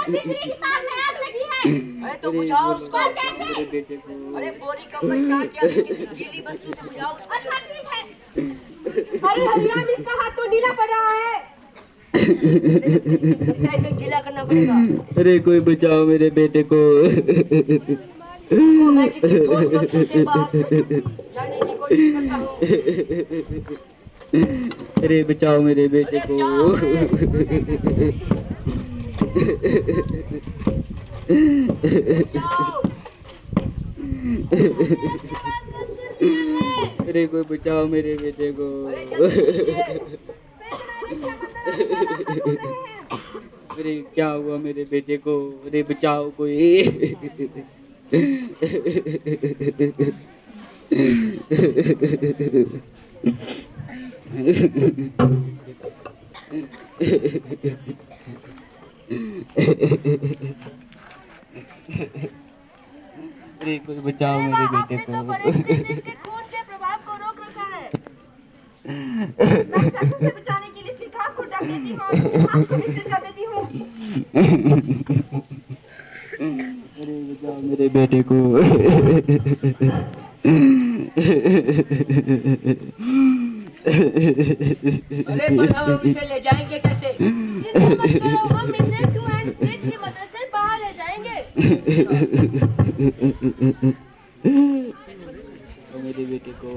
बिजली की तार में आग लगी है। अरे तो बुझाओ उसको। कैसे? मेरे बेटे को। अरे बोरी कपड़े काट के किसी गीली वस्तु से बुझाओ उसको। अच्छा ठीक है। अरे हरिराम, इसका हाथ तो नीला पड़ रहा है। कैसे गीला करना पड़ेगा? अरे कोई बचाओ मेरे बेटे को। मैं किसी ठोस वस्तु से बाहर जाने की कोशिश करता हूँ। अरे बचाओ मेरे बेटे को। अरे कोई बचाओ मेरे बेटे को। अरे क्या हुआ मेरे बेटे को? अरे बचाओ कोई। अरे कोई बचाओ मेरे बेटे को। इसके खून के प्रभाव को रोक रखा है। मैं से बचाने के लिए इसकी घाव को ढक देती हूँ और इसके हाथ को मिश्रित कर देती हूँ। अरे बचाओ मेरे बेटे को। अरे पर हम इसे ले जाएंगे कैसे? चिंता मत करो, हम इसे 2 हैंड स्प्लिट की मदद से बाहर ले जाएंगे। मेरे बेटे को।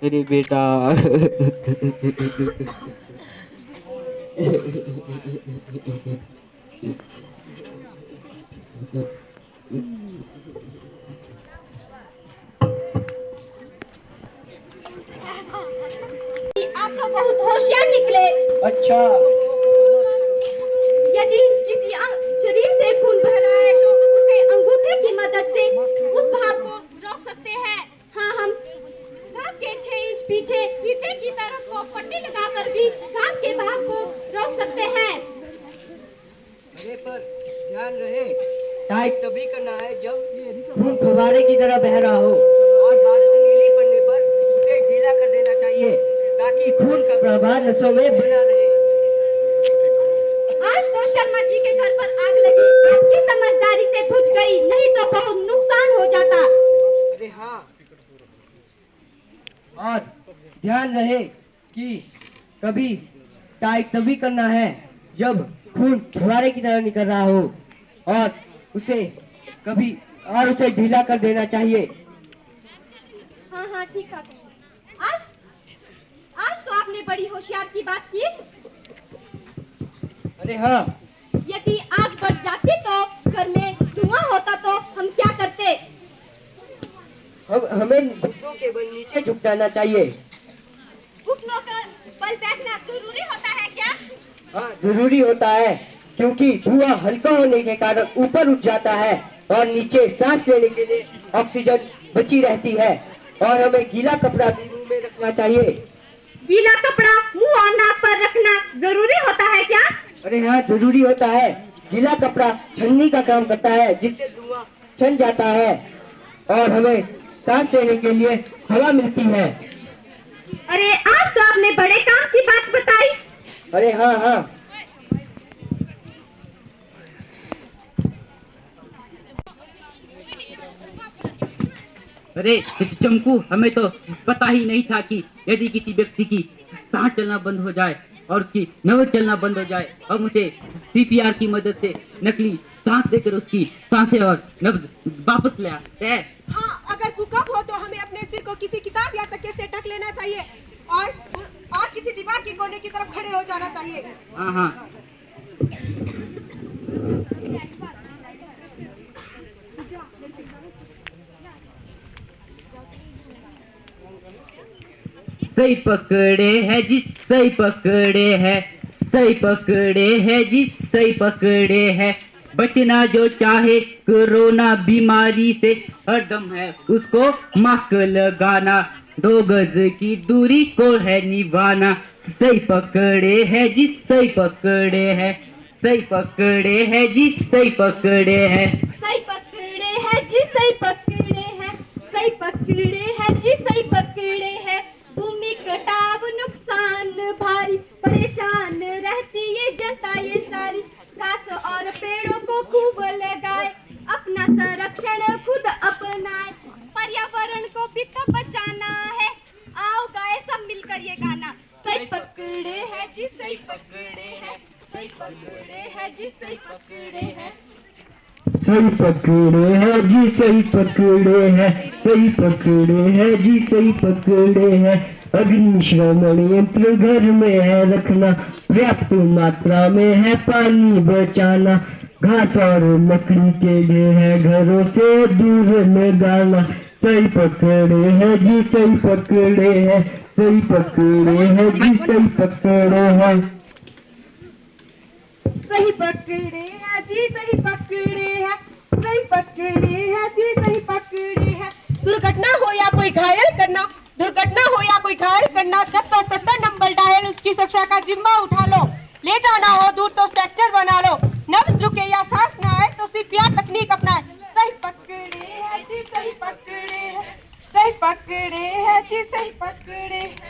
अरे बेटा। आप तो बहुत होशियार निकले। अच्छा। यदि किसी शरीर से खून बह रहा है तो उसे अंगूठे की मदद से उस भाव को रोक सकते हैं। हाँ, हम घाव के 6 इंच पीछे हीटे की तरफ को पट्टी लगाकर भी घाव के भाव को रोक सकते हैं। अरे पर ध्यान रहे, टाइट तभी करना है जब खून फव्वारे की तरह बह रहा हो और बाजू नीली पड़ने पर उसे ढीला कर देना चाहिए ताकि खून का प्रवाह नसों में बना रहे। आज तो शर्मा जी के घर पर आग लगी, आपकी समझदारी से बुझ गई, नहीं तो बहुत नुकसान हो जाता। अरे हाँ, और ध्यान रहे कि कभी टाइट तभी करना है जब खून फव्वारे की तरह निकल रहा हो और उसे ढीला कर देना चाहिए। हाँ हाँ ठीक है। आज तो आपने बड़ी होशियार की बात की। अरे हाँ, यदि आग बढ़ जाती तो घर में धुआं होता तो हम क्या करते? हमें घुटनों के बल नीचे झुक जाना चाहिए। घुटनों का बल बैठना जरूरी होता है क्या? हाँ, जरूरी होता है क्योंकि धुआं हल्का होने के कारण ऊपर उठ जाता है और नीचे सांस लेने के लिए ऑक्सीजन बची रहती है। और हमें गीला कपड़ा भी मुंह में रखना चाहिए। गीला कपड़ा मुंह और नाक पर रखना जरूरी होता है क्या? अरे हाँ, जरूरी होता है। गीला कपड़ा छन्नी का काम करता है जिससे धुआं छन जाता है और हमें सांस लेने के लिए हवा मिलती है। अरे आज तो आपने बड़े काम की बात बताई। अरे हाँ हाँ, अरे चमकू, हमें तो पता ही नहीं था कि यदि किसी व्यक्ति की सांस चलना बंद हो जाए और उसकी नब्ज चलना बंद हो जाए, हम उसे CPR की मदद से नकली सांस देकर उसकी सांसें और नब्ज वापस ले आते हैं। हाँ, अगर भूकंप हो तो हमें अपने सिर को किसी किताब या तकिए से ढक लेना चाहिए और किसी दीवार के कोने की तरफ खड़े हो जाना चाहिए। हाँ हाँ, सही पकड़े है जी, सही पकड़े है, सही पकड़े है जी, सही पकड़े है। बचना जो चाहे कोरोना बीमारी से, हरदम है उसको मास्क लगाना, 2 गज की दूरी को है निभाना। सही पकड़े है जी, सही पकड़े है, सही पकड़े है जी, सही पकड़े है, सही पकड़े है जी, सही पकड़े है, सही पकड़े है जी, सही पकड़े है। भूमि कटाव नुकसान भारी, परेशान रहती ये जनता ये सारी। घास और पेड़ों को खूब लगाए, अपना संरक्षण खुद अपनाए, पर्यावरण को भी तो बचाना है। आओ गाए सब मिलकर ये गाना। सही पकड़े है जी, सही पकड़े है, सही पकड़े है जी, सही पकड़े है, सही पकड़े है जी, सही पकड़े है, सही पकड़े है जी, सही पकड़े है। अग्निशमन यंत्र घर में है रखना, पर्याप्त मात्रा में है पानी बचाना, घास और लकड़ी के ढेर है घरों से दूर लगाना। सही पकड़े है जी, सही पकड़े है, सही पकड़े है जी, सही पकड़े है, सही पकड़े है जी, सही पकड़े है, सही पकड़े है जी, सही पकड़े है। दुर्घटना हो या कोई घायल करना, दुर्घटना हो या कोई घायल करना, 1070 नंबर डायल, उसकी सुरक्षा का जिम्मा उठा लो। ले जाना हो दूर तो स्ट्रक्चर बना लो, नब्ज रुके या सांस न आए तो CPR तकनीक अपनाए। सही पकड़े है जी, सही पकड़े है, सही पकड़े है जी, सही पकड़े है,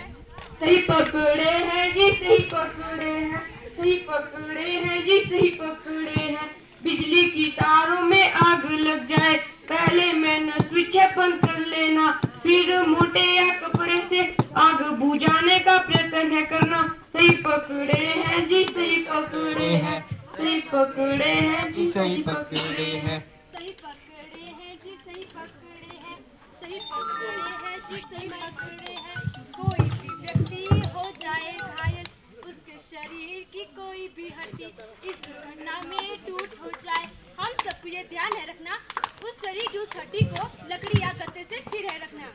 सही पकड़े है जी, सही पकड़े है, सही पकड़े है जी, सही पकड़े है। बिजली की तारों में आग लग जाए, पहले मैंने स्विच बंद कर लेना, फिर मोटे या कपड़े से आग बुझाने का प्रयत्न है करना। सही पकड़े हैं जी, सही पकड़े हैं, सही पकड़े हैं जी, सही पकड़े हैं, सही पकड़े हैं जी, सही पकड़े हैं, सही पकड़े हैं जी, सही पकड़े हैं। कोई भी व्यक्ति हो जाए घायल, उसके शरीर की कोई भी हड्डी इस दुर्घटना में टूट हो जाए, हम सबको ये ध्यान है रखना, उस शरीर की उस हड्डी को लकड़ी या गत्ते से स्थिर है रखना।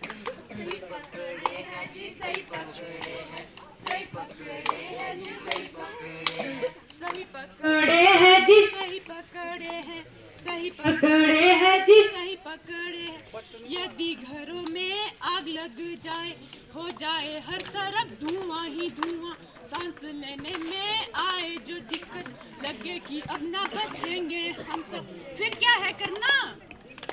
सही पकड़े हैं जी, सही पकड़े हैं, सही पकड़े हैं जी, सही पकड़े हैं, सही पकड़े हैं जी, सही पकड़े हैं, सही पकड़े हैं जी, सही पकड़े हैं। यदि घरों में आग लग जाए, हो जाए हर तरफ धुआं ही धुआं, सांस लेने में आए जो दिक्कत, लगे कि अब ना बचेंगे हम सब, फिर क्या है करना?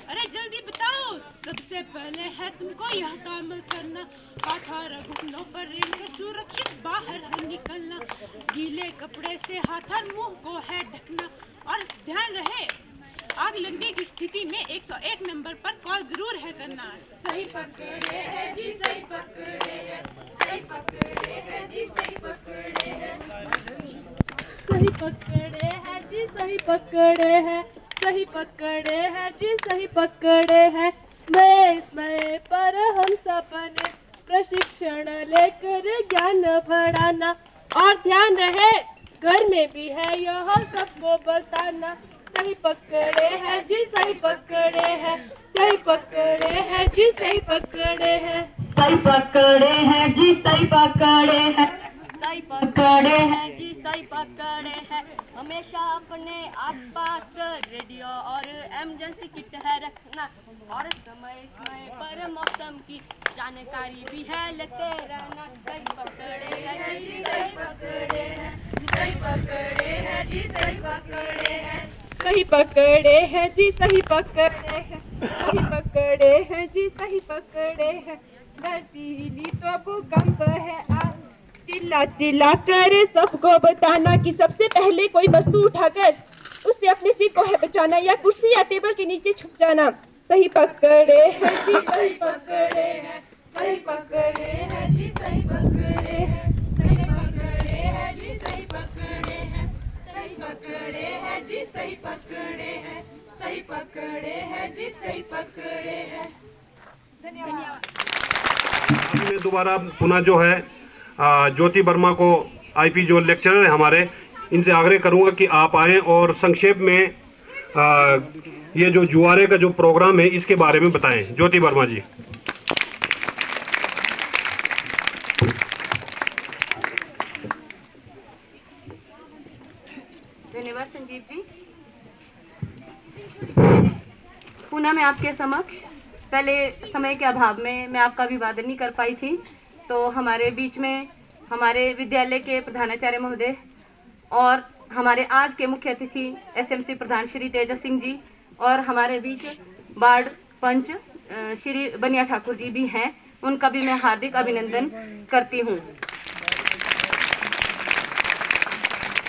अरे जल्दी बताओ। सबसे पहले है तुमको यह काम करना, 18 घुटनों पर रेंगकर सुरक्षित बाहर है निकलना, गीले कपड़े से हाथ और मुंह को है ढकना, और ध्यान रहे आग लगने की स्थिति में 101 नंबर पर कॉल जरूर है करना। सही पकड़े है जी, सही पकड़े है, सही पकड़े है जी, सही पकड़े है, सही पकड़े है जी, सही पकड़े है, सही पकड़े है जी, सही पकड़े है। समय पर हम सबने प्रशिक्षण लेकर ज्ञान बढ़ाना, और ध्यान रहे घर में भी है यह सबको बताना। सही पकड़े है जी, सही पकड़े है, सही पकड़े है जी, सही पकड़े है, सही पकड़े है जी, सही पकड़े है, सही पकड़े हैं जी, सही पकड़े हैं। हमेशा अपने आसपास रेडियो और इमरजेंसी किट है रखना, और समय समय पर मौसम की जानकारी भी है लेते रहना। सही पकड़े हैं जी, सही पकड़े हैं, सही पकड़े हैं जी, सही पकड़े हैं, सही पकड़े हैं जी, सही पकड़े हैं, सही पकड़े हैं जी, सही पकड़े हैं। धरती हिली तो भूकंप है आ, चिल्ला चिल्ला कर सबको बताना कि सबसे पहले कोई वस्तु उठाकर उससे अपने सिर को है बचाना, या कुर्सी या टेबल के नीचे छुप जाना। सही पकड़े हैं जी, सही पकड़े हैं, सही पकड़े हैं जी, सही पकड़े हैं, सही पकड़े हैं जी, सही पकड़े हैं, सही पकड़े हैं जी, सही पकड़े हैं, सही पकड़े हैं जी, सही पकड़े हैं। धन्यवाद। अभी मैं दोबारा पुनः जो है ज्योति वर्मा को आईपी जो लेक्चरर है हमारे, इनसे आग्रह करूंगा कि आप आएँ और संक्षेप में ये जो जुआरे का जो प्रोग्राम है इसके बारे में बताएं। ज्योति वर्मा जी। धन्यवाद संजीव जी। पुनः मैं आपके समक्ष पहले समय के अभाव में मैं आपका अभिवादन नहीं कर पाई थी, तो हमारे बीच में हमारे विद्यालय के प्रधानाचार्य महोदय और हमारे आज के मुख्य अतिथि एसएमसी प्रधान श्री तेजा सिंह जी और हमारे बीच वार्ड पंच श्री बनिया ठाकुर जी भी हैं, उनका भी मैं हार्दिक अभिनंदन करती हूँ।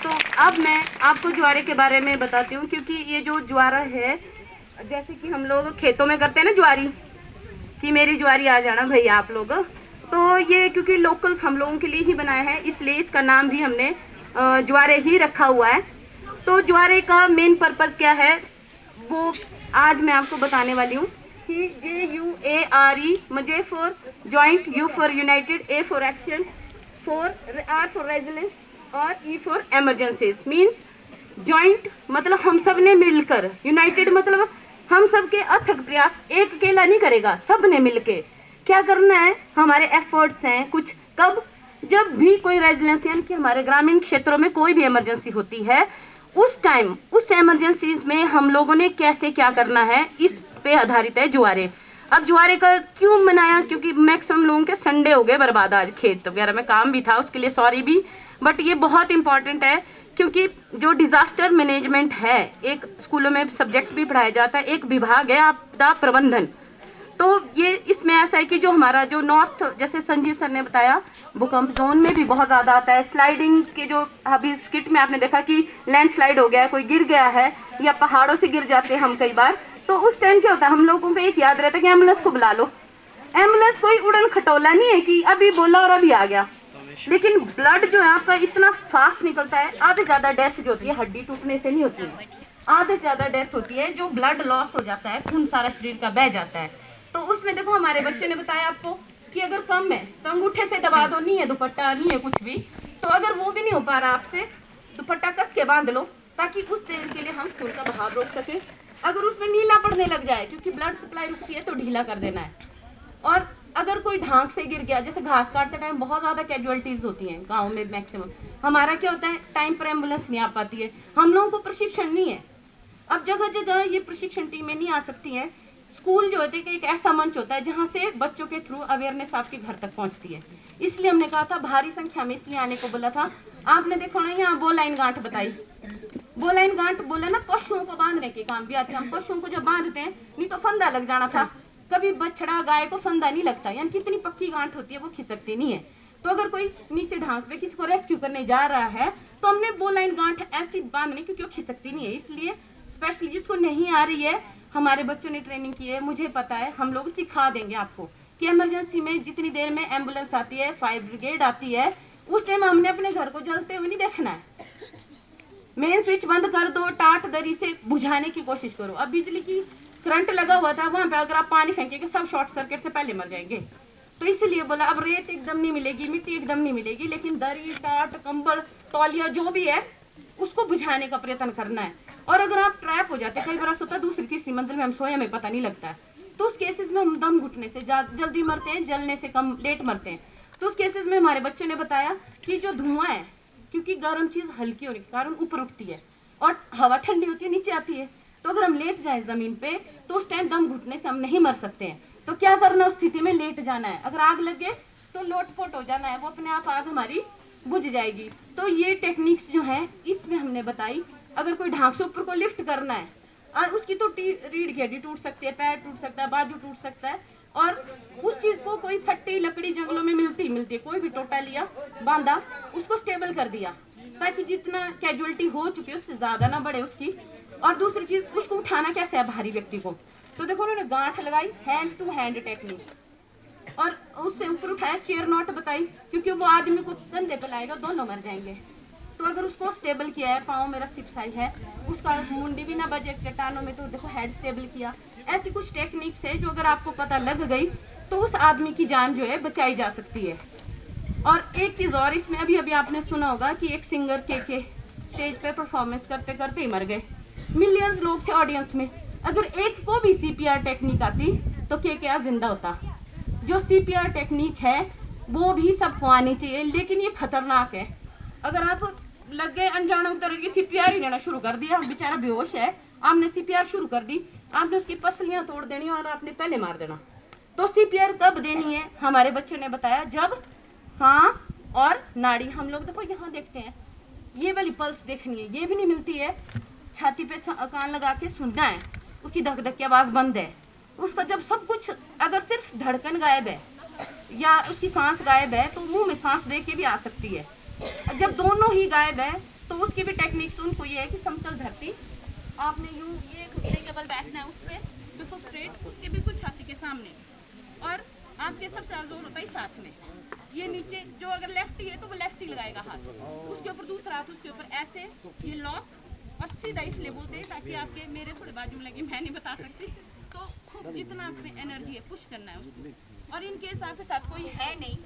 तो अब मैं आपको ज्वारे के बारे में बताती हूँ, क्योंकि ये जो ज्वारा है, जैसे कि हम लोग खेतों में करते हैं ना ज्वारी, कि मेरी ज्वारी आ जाना भैया आप लोग, तो ये क्योंकि लोकल हम लोगों के लिए ही बनाया है, इसलिए इसका नाम भी हमने ज्वारे ही रखा हुआ है। तो ज्वारे का मेन पर्पस क्या है वो आज मैं आपको बताने वाली हूँ कि JUARE मजे for joint, U for United, A for action, R for resilience और E for emergencies. Means joint मतलब हम सब ने मिलकर, यूनाइटेड मतलब हम सब के अथक प्रयास, एक अकेला नहीं करेगा, सब ने मिलके क्या करना है, हमारे एफर्ट्स हैं कुछ। कब? जब भी कोई रेजिलेंस यानी कि हमारे ग्रामीण क्षेत्रों में कोई भी इमरजेंसी होती है, उस टाइम उस इमरजेंसीज में हम लोगों ने कैसे क्या करना है, इस पे आधारित है ज्वारे। अब ज्वारे का क्यों मनाया, क्योंकि मैक्सिमम लोगों के संडे हो गए बर्बाद, आज खेत वगैरह में काम भी था, उसके लिए सॉरी भी, बट ये बहुत इंपॉर्टेंट है क्योंकि जो डिजास्टर मैनेजमेंट है, एक स्कूलों में सब्जेक्ट भी पढ़ाया जाता है, एक विभाग है आपदा प्रबंधन। तो ये इसमें ऐसा है कि जो हमारा जो नॉर्थ, जैसे संजीव सर ने बताया, भूकंप जोन में भी बहुत ज़्यादा आता है। स्लाइडिंग के जो अभी स्किट में आपने देखा कि लैंडस्लाइड हो गया है, कोई गिर गया है या पहाड़ों से गिर जाते हैं हम कई बार, तो उस टाइम क्या होता है, हम लोगों को एक याद रहता है कि एम्बुलेंस को बुला लो। एम्बुलेंस कोई उड़न खटोला नहीं है कि अभी बोला और अभी आ गया, लेकिन ब्लड जो है आपका इतना फास्ट निकलता है। आधे ज़्यादा डेथ जो होती है हड्डी टूटने से नहीं होती है, आधे ज़्यादा डेथ होती है जो ब्लड लॉस हो जाता है, खून सारा शरीर का बह जाता है। तो उसमें देखो हमारे बच्चे ने बताया आपको कि अगर कम है तो अंगूठे से दबा दो, नहीं है दुपट्टा, नहीं है कुछ भी, तो अगर वो भी नहीं हो पा रहा आपसे, दुपट्टा कस के बांध लो ताकि उस देर के लिए हम खून का बहाव रोक सकें। अगर उसमें नीला पड़ने लग जाए, क्योंकि ब्लड सप्लाई रुकती है, तो ढीला कर देना है। और अगर कोई ढांक से गिर गया, जैसे घास काटते टाइम बहुत ज़्यादा कैजुअलिटीज होती हैं गाँव में मैक्सिमम, हमारा क्या होता है, टाइम पर एम्बुलेंस नहीं आ पाती है, हम लोगों को प्रशिक्षण नहीं है। अब जगह जगह ये प्रशिक्षण टीमें नहीं आ सकती हैं। स्कूल जो होते हैं कि एक ऐसा मंच होता है जहाँ से बच्चों के थ्रू अवेयरनेस आपके घर तक पहुँचती है। इसलिए हमने कहा था भारी संख्या में इसलिए आने को बोला था। आपने देखो ना यहाँ बोलाइन गांठ बताई, बोलाइन गांठ बोला ना, पशुओं को बांधने के काम भी आते हैं। हम पशुओं को जब बांधते हैं, नहीं तो फंदा लग जाना था, कभी बछड़ा गाय को फंदा नहीं लगता, यानी कि इतनी पक्की गांठ होती है वो खिसकती नहीं है। तो अगर कोई नीचे ढांक पे किसी को रेस्क्यू करने जा रहा है तो हमने बोलाइन गांठ ऐसी बांधनी, क्योंकि वो खिसकती नहीं है। इसलिए स्पेशली जिसको नहीं आ रही है, हमारे बच्चों ने ट्रेनिंग की है, मुझे पता है, हम लोग सिखा देंगे आपको कि इमरजेंसी में जितनी देर में एम्बुलेंस आती है, फायर ब्रिगेड आती है, उस टाइम हमने अपने घर को जलते हुए नहीं देखना है। मेन स्विच बंद कर दो, टाट दरी से बुझाने की कोशिश करो। अब बिजली की करंट लगा हुआ था, वहां पे अगर आप पानी फेंकेंगे सब शॉर्ट सर्किट से पहले मर जाएंगे। तो इसलिए बोला अब रेत एकदम नहीं मिलेगी, मिट्टी एकदम नहीं मिलेगी, लेकिन दरी, टाट, कंबल, तौलिया जो भी है उसको बुझाने का प्रयत्न करना है। और अगर आप ट्रैप हो जाते, कई बार होता है दूसरी तीसरी मंजिल में हम सोए, हमें पता नहीं लगता है, तो उस केसेस में हम दम घुटने से जल्दी मरते हैं, जलने से कम लेट मरते हैं। तो उस केसेस में हमारे बच्चे ने बताया कि जो धुआं है, क्योंकि गर्म चीज हल्की होने के कारण ऊपर उठती है और हवा ठंडी होती है नीचे आती है, तो अगर हम लेट जाए जमीन पे तो उस टाइम दम घुटने से हम नहीं मर सकते हैं। तो क्या करना, उस स्थिति में लेट जाना है। अगर आग लगे तो लोटपोट हो जाना है, वो अपने आप आग हमारी बुझ जाएगी। तो ये टेक्निक्स जो हैं इसमें हमने बताई। अगर कोई ढांक से ऊपर को लिफ्ट करना है, उसकी तो रीढ़ की हड्डी टूट सकती है, पैर टूट सकता है, बाजू टूट सकता है, और उस चीज को कोई फट्टी लकड़ी जंगलों में मिलती है, कोई भी टोटा लिया, बांधा, उसको स्टेबल कर दिया ताकि जितना कैजुअलिटी हो चुकी है उससे ज्यादा ना बढ़े उसकी। और दूसरी चीज, उसको उठाना कैसे है भारी व्यक्ति को, तो देखो उन्होंने गांठ लगाई, हैंड टू हैंड टेक्निक, और उससे ऊपर उठाया, चेयर नॉट बताई, क्योंकि वो आदमी को कंधे पे लाएगा, दोनों मर जाएंगे। तो अगर उसको स्टेबल किया है, पाँव में रस्सी फंसाई है, उसका मुंडी भी ना बजे चट्टानों में, तो देखो हेड स्टेबल किया। ऐसी कुछ टेक्निक्स है जो अगर आपको पता लग गई तो उस आदमी की जान जो है बचाई जा सकती है। और एक चीज और इसमें, अभी अभी आपने सुना होगा कि एक सिंगर के स्टेज पे परफॉर्मेंस करते करते ही मर गए। मिलियंस लोग थे ऑडियंस में, अगर एक को भी CPR टेक्निक आती तो के जिंदा होता। जो CPR टेक्निक है वो भी सबको आनी चाहिए, लेकिन ये खतरनाक है। अगर आप लग गए अनजानों की तरह की CPR ही देना शुरू कर दिया। बेचारा बेहोश है, आपने CPR शुरू कर दी, आपने उसकी पसलियां तोड़ देनी और आपने पहले मार देना। तो CPR कब देनी है? हमारे बच्चों ने बताया जब सांस और नाड़ी, हम लोग देखो यहाँ देखते हैं, ये वाली पल्स देखनी है, ये भी नहीं मिलती है, छाती पे कान लगा के सुनना है, उसकी धक धक की आवाज़ बंद है, उसका जब सब कुछ, अगर सिर्फ धड़कन गायब है या उसकी सांस गायब है तो मुंह में सांस दे के भी आ सकती है। जब दोनों ही गायब है तो उसकी भी टेक्निक्स उनको ये है कि समतल धरती, आपने यूं ये घुटने के बल बैठना है, उस पर बिल्कुल स्ट्रेट, उसके बिल्कुल छाती के सामने, और आपके सबसे ज़्यादा जोर होता है साथ में, ये नीचे जो अगर लेफ्टी है तो वो लेफ्टी लगाएगा हाथ, उसके ऊपर दूसरा हाथ उसके ऊपर ऐसे, ये लॉक, और सीधा इसलिए बोलते हैं ताकि आपके, मेरे थोड़े बाजू में लगे, मैं नहीं बता सकती, तो खूब जितना आप में एनर्जी है पुश करना है उसको। और इन केस आपके साथ कोई है नहीं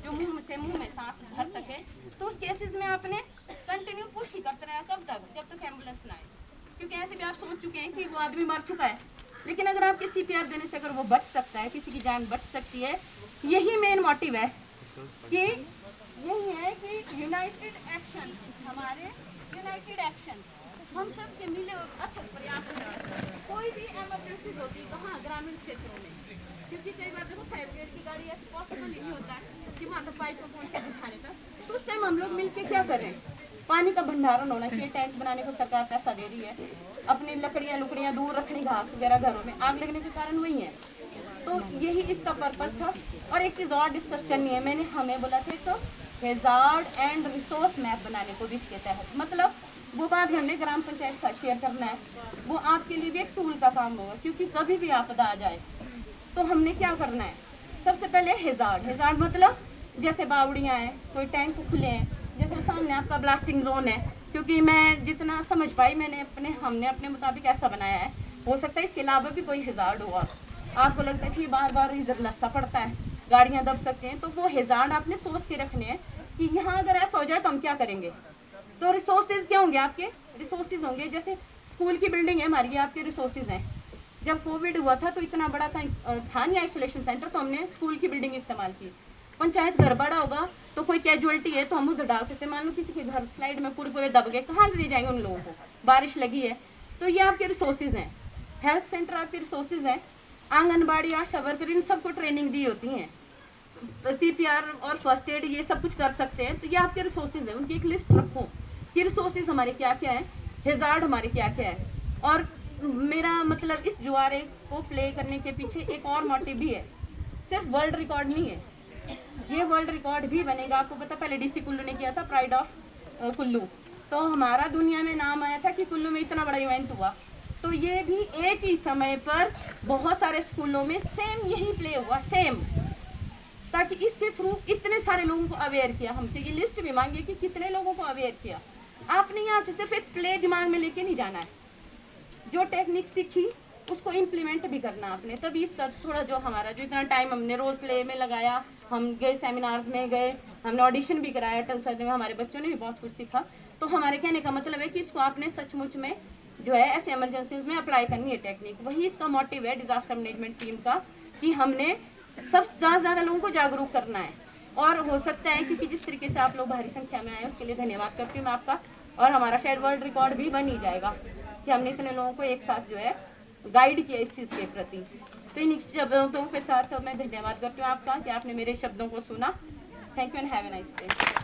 जो मुंह में सांस भर सके, तो उस केसेस में आपने कंटिन्यू पुश ही करते रहना। कब तक? जब तक एम्बुलेंस ना आए, क्योंकि ऐसे भी आप सोच चुके हैं कि वो आदमी मर चुका है, लेकिन अगर आपके CPR देने से अगर वो बच सकता है, किसी की जान बच सकती है, यही मेन मोटिव है कि यही है कि यूनाइटेड एक्शन, हमारे यूनाइटेड एक्शन, हम सब के मिले और अथक प्रयास हैं। कोई भी इमरजेंसी होती है कहाँ? ग्रामीण क्षेत्रों में, क्योंकि कई बार देखो फायर ब्रिगेड की गाड़ी ऐसे पॉसिबल ही नहीं होता है कि वहाँ तक पाइप को पहुँचे बुझाने तक, तो उस टाइम हम लोग मिलकर क्या कर रहे हैं? पानी का भंडारण होना चाहिए, टेंट बनाने को सरकार पैसा दे रही है, अपनी लकड़ियाँ दूर रखनी, घास वगैरह घरों में, आग लगने के कारण वही है। तो यही इसका पर्पस था। और एक चीज़ और डिस्कस करनी है, मैंने हमें बोला था तो हैजार्ड एंड रिसोर्स मैप बनाने को भी इसके तहत, मतलब वो बात हमने ग्राम पंचायत का शेयर करना है, वो आपके लिए भी एक टूल का काम होगा, क्योंकि कभी भी आपदा आ जाए तो हमने क्या करना है? सबसे पहले हैजार्ड मतलब जैसे बावड़ियाँ हैं, कोई टैंक खुले हैं, जैसे सामने आपका ब्लास्टिंग जोन है, क्योंकि मैं जितना समझ पाई हमने अपने मुताबिक ऐसा बनाया है, हो सकता है इसके अलावा भी कोई हैजार्ड हुआ, आपको लगता है कि बार बार इधर लस्सा पड़ता है, गाड़ियाँ दब सकते हैं, तो वो हैजार्ड आपने सोच के रखने हैं कि यहाँ अगर ऐसा हो जाए तो हम क्या करेंगे। तो रिसोर्सेज क्या होंगे? आपके रिसोर्सेज होंगे, जैसे स्कूल की बिल्डिंग है हमारी, आपके रिसोर्सेज हैं। जब कोविड हुआ था तो इतना बड़ा था नहीं आइसोलेशन सेंटर, तो हमने स्कूल की बिल्डिंग इस्तेमाल की। पंचायत घर बड़ा होगा तो कोई कैजुअलिटी है तो हम उधर डाल सकते हैं, मान लो किसी के घर स्लाइड में पूरे दब गए, कहाँ ले जाएंगे उन लोगों को? बारिश लगी है, तो ये आपके रिसोर्सेज हैं। हेल्थ सेंटर आपके रिसोर्सेज हैं, आंगनबाड़ी, आशा वर्कर, इन सबको ट्रेनिंग दी होती हैं, CPR और फर्स्ट एड ये सब कुछ कर सकते हैं, तो ये आपके रिसोर्सेज हैं, उनकी एक लिस्ट रखो कि रिसोर्सेज हमारे क्या क्या हैं, हैजार्ड हमारे क्या क्या है। और मेरा मतलब इस जुआरे को प्ले करने के पीछे एक और मोटिव भी है, सिर्फ वर्ल्ड रिकॉर्ड नहीं है, ये वर्ल्ड रिकॉर्ड भी बनेगा। आपको पता पहले DC कुल्लू ने किया था, प्राइड ऑफ कुल्लू, तो हमारा दुनिया में नाम आया था कि कुल्लू में इतना बड़ा इवेंट हुआ, तो ये भी एक ही समय पर बहुत सारे स्कूलों में सेम यही प्ले हुआ, सेम, ताकि इसके थ्रू इतने सारे लोगों को अवेयर किया। हमसे ये लिस्ट भी मांगी कि कितने लोगों को अवेयर किया। आपने यहाँ से सिर्फ एक प्ले दिमाग में लेके नहीं जाना है, जो टेक्निक सीखी उसको इम्प्लीमेंट भी करना आपने, तभी इसका थोड़ा जो हमारा जो इतना टाइम हमने रोल प्ले में लगाया, हम गए सेमिनार्स में गए, हमने ऑडिशन भी कराया अटल सर में, हमारे बच्चों ने भी बहुत कुछ सीखा। तो हमारे कहने का मतलब है कि इसको आपने सचमुच में जो है ऐसे इमरजेंसीज में अप्लाई करनी है टेक्निक, वही इसका मोटिव है डिजास्टर मैनेजमेंट टीम का, कि हमने सब ज़्यादा लोगों को जागरूक करना है। और हो सकता है क्योंकि जिस तरीके से आप लोग भारी संख्या में आए उसके लिए धन्यवाद करती हूँ मैं आपका, और हमारा शायद वर्ल्ड रिकॉर्ड भी बन ही जाएगा कि हमने इतने लोगों को एक साथ जो है गाइड किया इस चीज़ के प्रति। तो इन शब्दों के साथ मैं धन्यवाद करती हूँ आपका कि आपने मेरे शब्दों को सुना। Thank you and have a nice day.